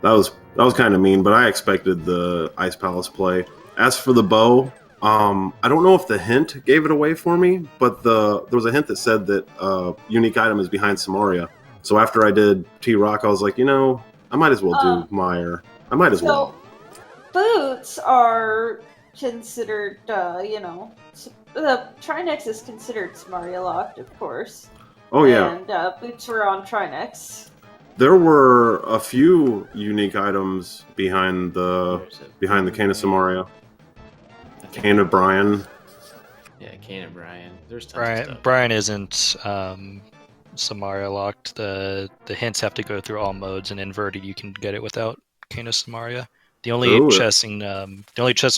That was kind of mean, but I expected the Ice Palace play. As for the bow, I don't know if the hint gave it away for me, but there was a hint that said that unique item is behind Samaria. So after I did T-Rock, I was like, I might as well do Meyer. I might as well. Boots are considered, the Trinex is considered Samaria locked, of course. Oh yeah. And boots were on Trinex. There were a few unique items behind the Cane of Samaria. Cane of Brian. Yeah, Cane of Brian. There's tons of stuff. Brian isn't Samaria locked. The hints have to go through all modes, and inverted you can get it without Cane of Samaria. The only chests in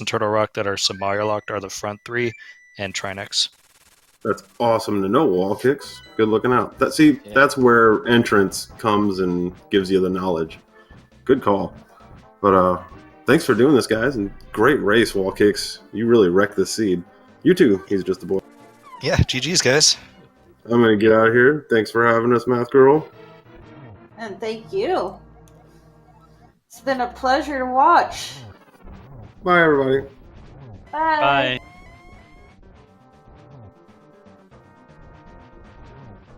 Turtle Rock that are Samaria locked are the front three and Trinex. That's awesome to know, wall kicks. Good looking out. That's where entrance comes and gives you the knowledge. Good call. But thanks for doing this, guys, and great race, wall kicks. You really wrecked this seed. You too, he's just a boy. Yeah, GG's, guys. I'm gonna get out of here. Thanks for having us, Math Girl. And thank you. It's been a pleasure to watch. Bye, everybody. Bye. Bye.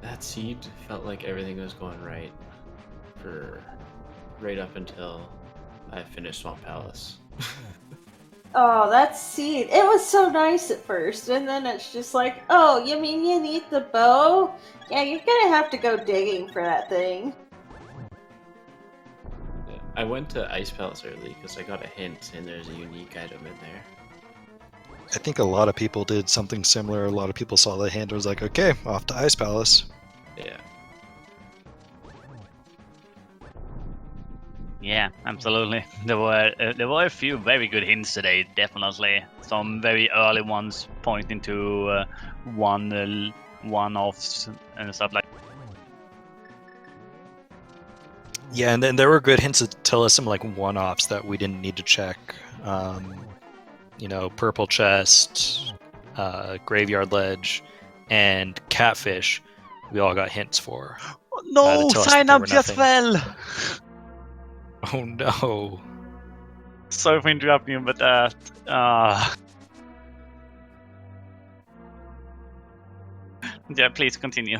That seed felt like everything was going right up until I finished Swamp Palace. Oh, that seed. It was so nice at first, and then it's just like, oh, you mean you need the bow? Yeah, you're gonna have to go digging for that thing. I went to Ice Palace early because I got a hint and there's a unique item in there. I think a lot of people did something similar. A lot of people saw the hint and was like, okay, off to Ice Palace. Yeah. Yeah, absolutely. There were a few very good hints today, definitely. Some very early ones pointing to one-offs and stuff like. Yeah, and then there were good hints to tell us some like one-offs that we didn't need to check. Purple chest, graveyard ledge, and catfish. We all got hints for. No, sign up just fell. Oh no. Sorry for interrupting you, but yeah, please continue.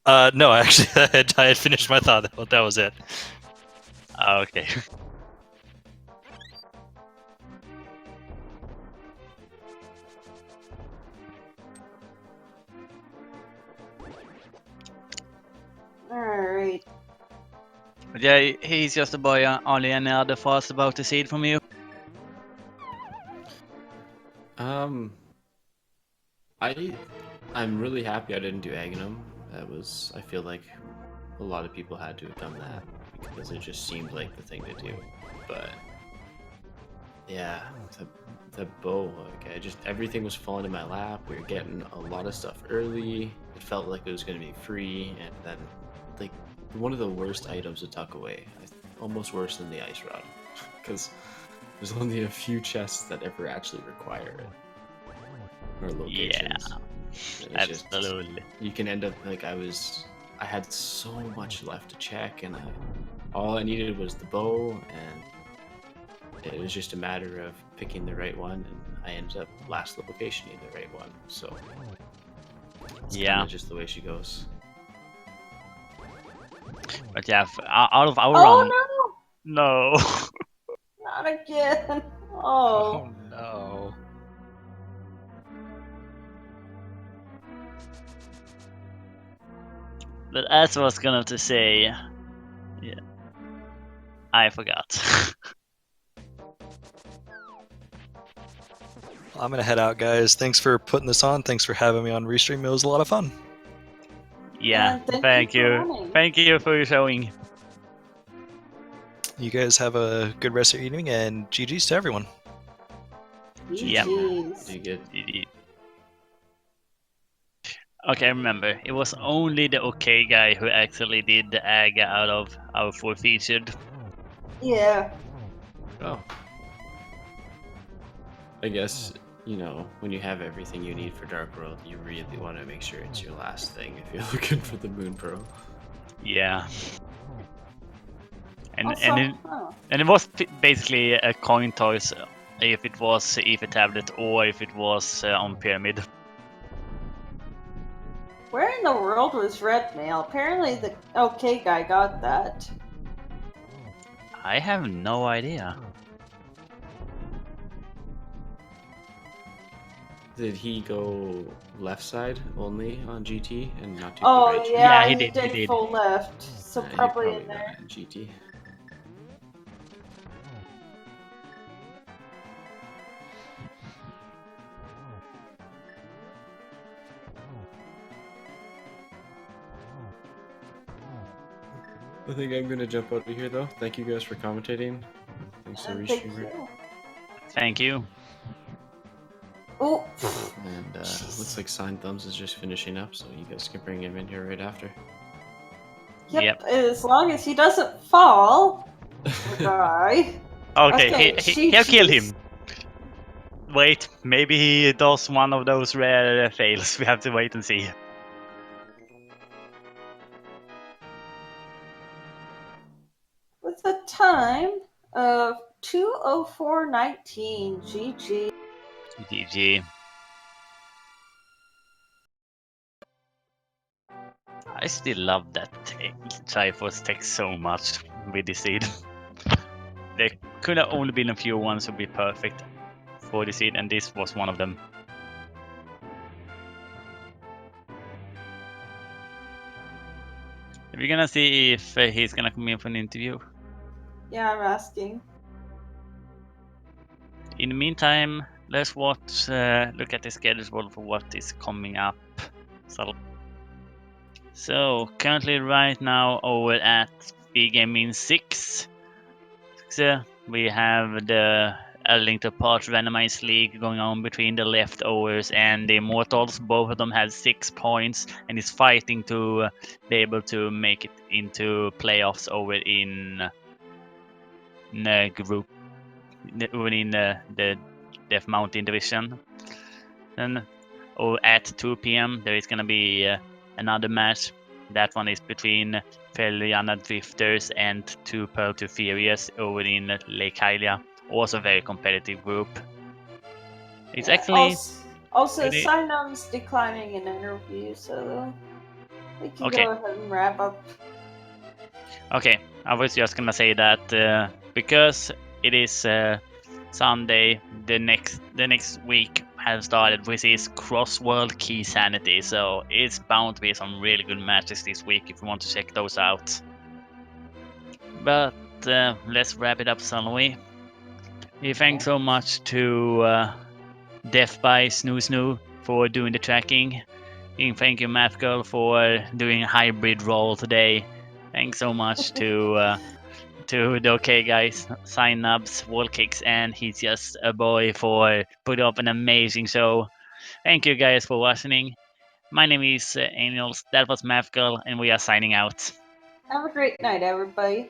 No, actually, I had finished my thought. That was it. Okay. Alright. But yeah, he's just a boy. Only any other thoughts about the seed from you? I'm really happy I didn't do Aghanim. I feel like a lot of people had to have done that because it just seemed like the thing to do. But yeah, the bow, like everything was falling in my lap. We were getting a lot of stuff early. It felt like it was going to be free, and then like one of the worst items to tuck away, almost worse than the ice rod, because there's only a few chests that ever actually require it, or locations. Yeah, absolutely. You can end up like I had so much left to check, and all I needed was the bow, and it was just a matter of picking the right one, and I ended up last location in the right one. So it's kind of just the way she goes. But yeah, out of our Oh run, no! no. Not again. Oh. no. But as I was gonna to say, yeah, I forgot. I'm gonna head out, guys. Thanks for putting this on. Thanks for having me on Restream. It was a lot of fun. Yeah, And thank for you. running. Thank you for showing. You guys have a good rest of your evening, and GG's to everyone. Yeah. GG's. Do you get Okay, remember, it was only the okay guy who actually did the AGA out of our 4 featured. Yeah. Oh. I guess, when you have everything you need for Dark World, you really want to make sure it's your last thing if you're looking for the Moon Pro. Yeah. And Also, it was basically a coin toss if it was Ether Tablet or if it was on Pyramid. where in the world was Red Mail? Apparently the okay guy got that. I have no idea. Did he go left side only on GT and not do Oh the right? yeah, he he did, he did. full left. So He probably in got there. it in GT. I think I'm gonna jump out of here though. Thank you guys for commentating. Thanks to Thank Restreamer. you. Thank you. Oh. And looks like Sign Thumbs is just finishing up, so you guys can bring him in here right after. Yep. As long as he doesn't fall or die. Okay, Okay, he'll kill GG's. him. Wait, maybe he does one of those rare fails. We have to wait and see. With a time of 2:04:19. GG. GG. I still love that Triforce text so much with the seed. There could have only been a few ones who'd be perfect for the seed, and this was one of them. We're gonna see if he's gonna come in for an interview. Yeah, I'm asking. In the meantime, let's watch, look at the schedule for what is coming up. So currently, right now, over at Big Gaming 6, we have the ALTTP Randomizer League going on between the Leftovers and the Immortals. Both of them have 6 points and is fighting to be able to make it into playoffs over in the group, within the Death Mountain division. Then at 2 p.m. there is going to be another match. That one is between Feliana Drifters and 2 Pearl 2 Furious over in Lake Hylia. Also a very competitive group. It's actually... Also, really... Signum's declining an interview, so we can Okay. go ahead and wrap up. Okay, I was just gonna say that because it is Sunday, the next week has started, which is Cross World Key Sanity. So it's bound to be some really good matches this week if you want to check those out. But let's wrap it up, shall we? We thank so much to Death by Snoo Snoo for doing the tracking. And thank you, Math Girl, for doing a hybrid role today. Thanks so much to the OK Guys, Sign Nubs, Wall Kicks, and He's Just a Boy for putting up an amazing show. Thank you guys for watching. My name is Angels, that was Math Girl, and we are signing out. Have a great night, everybody.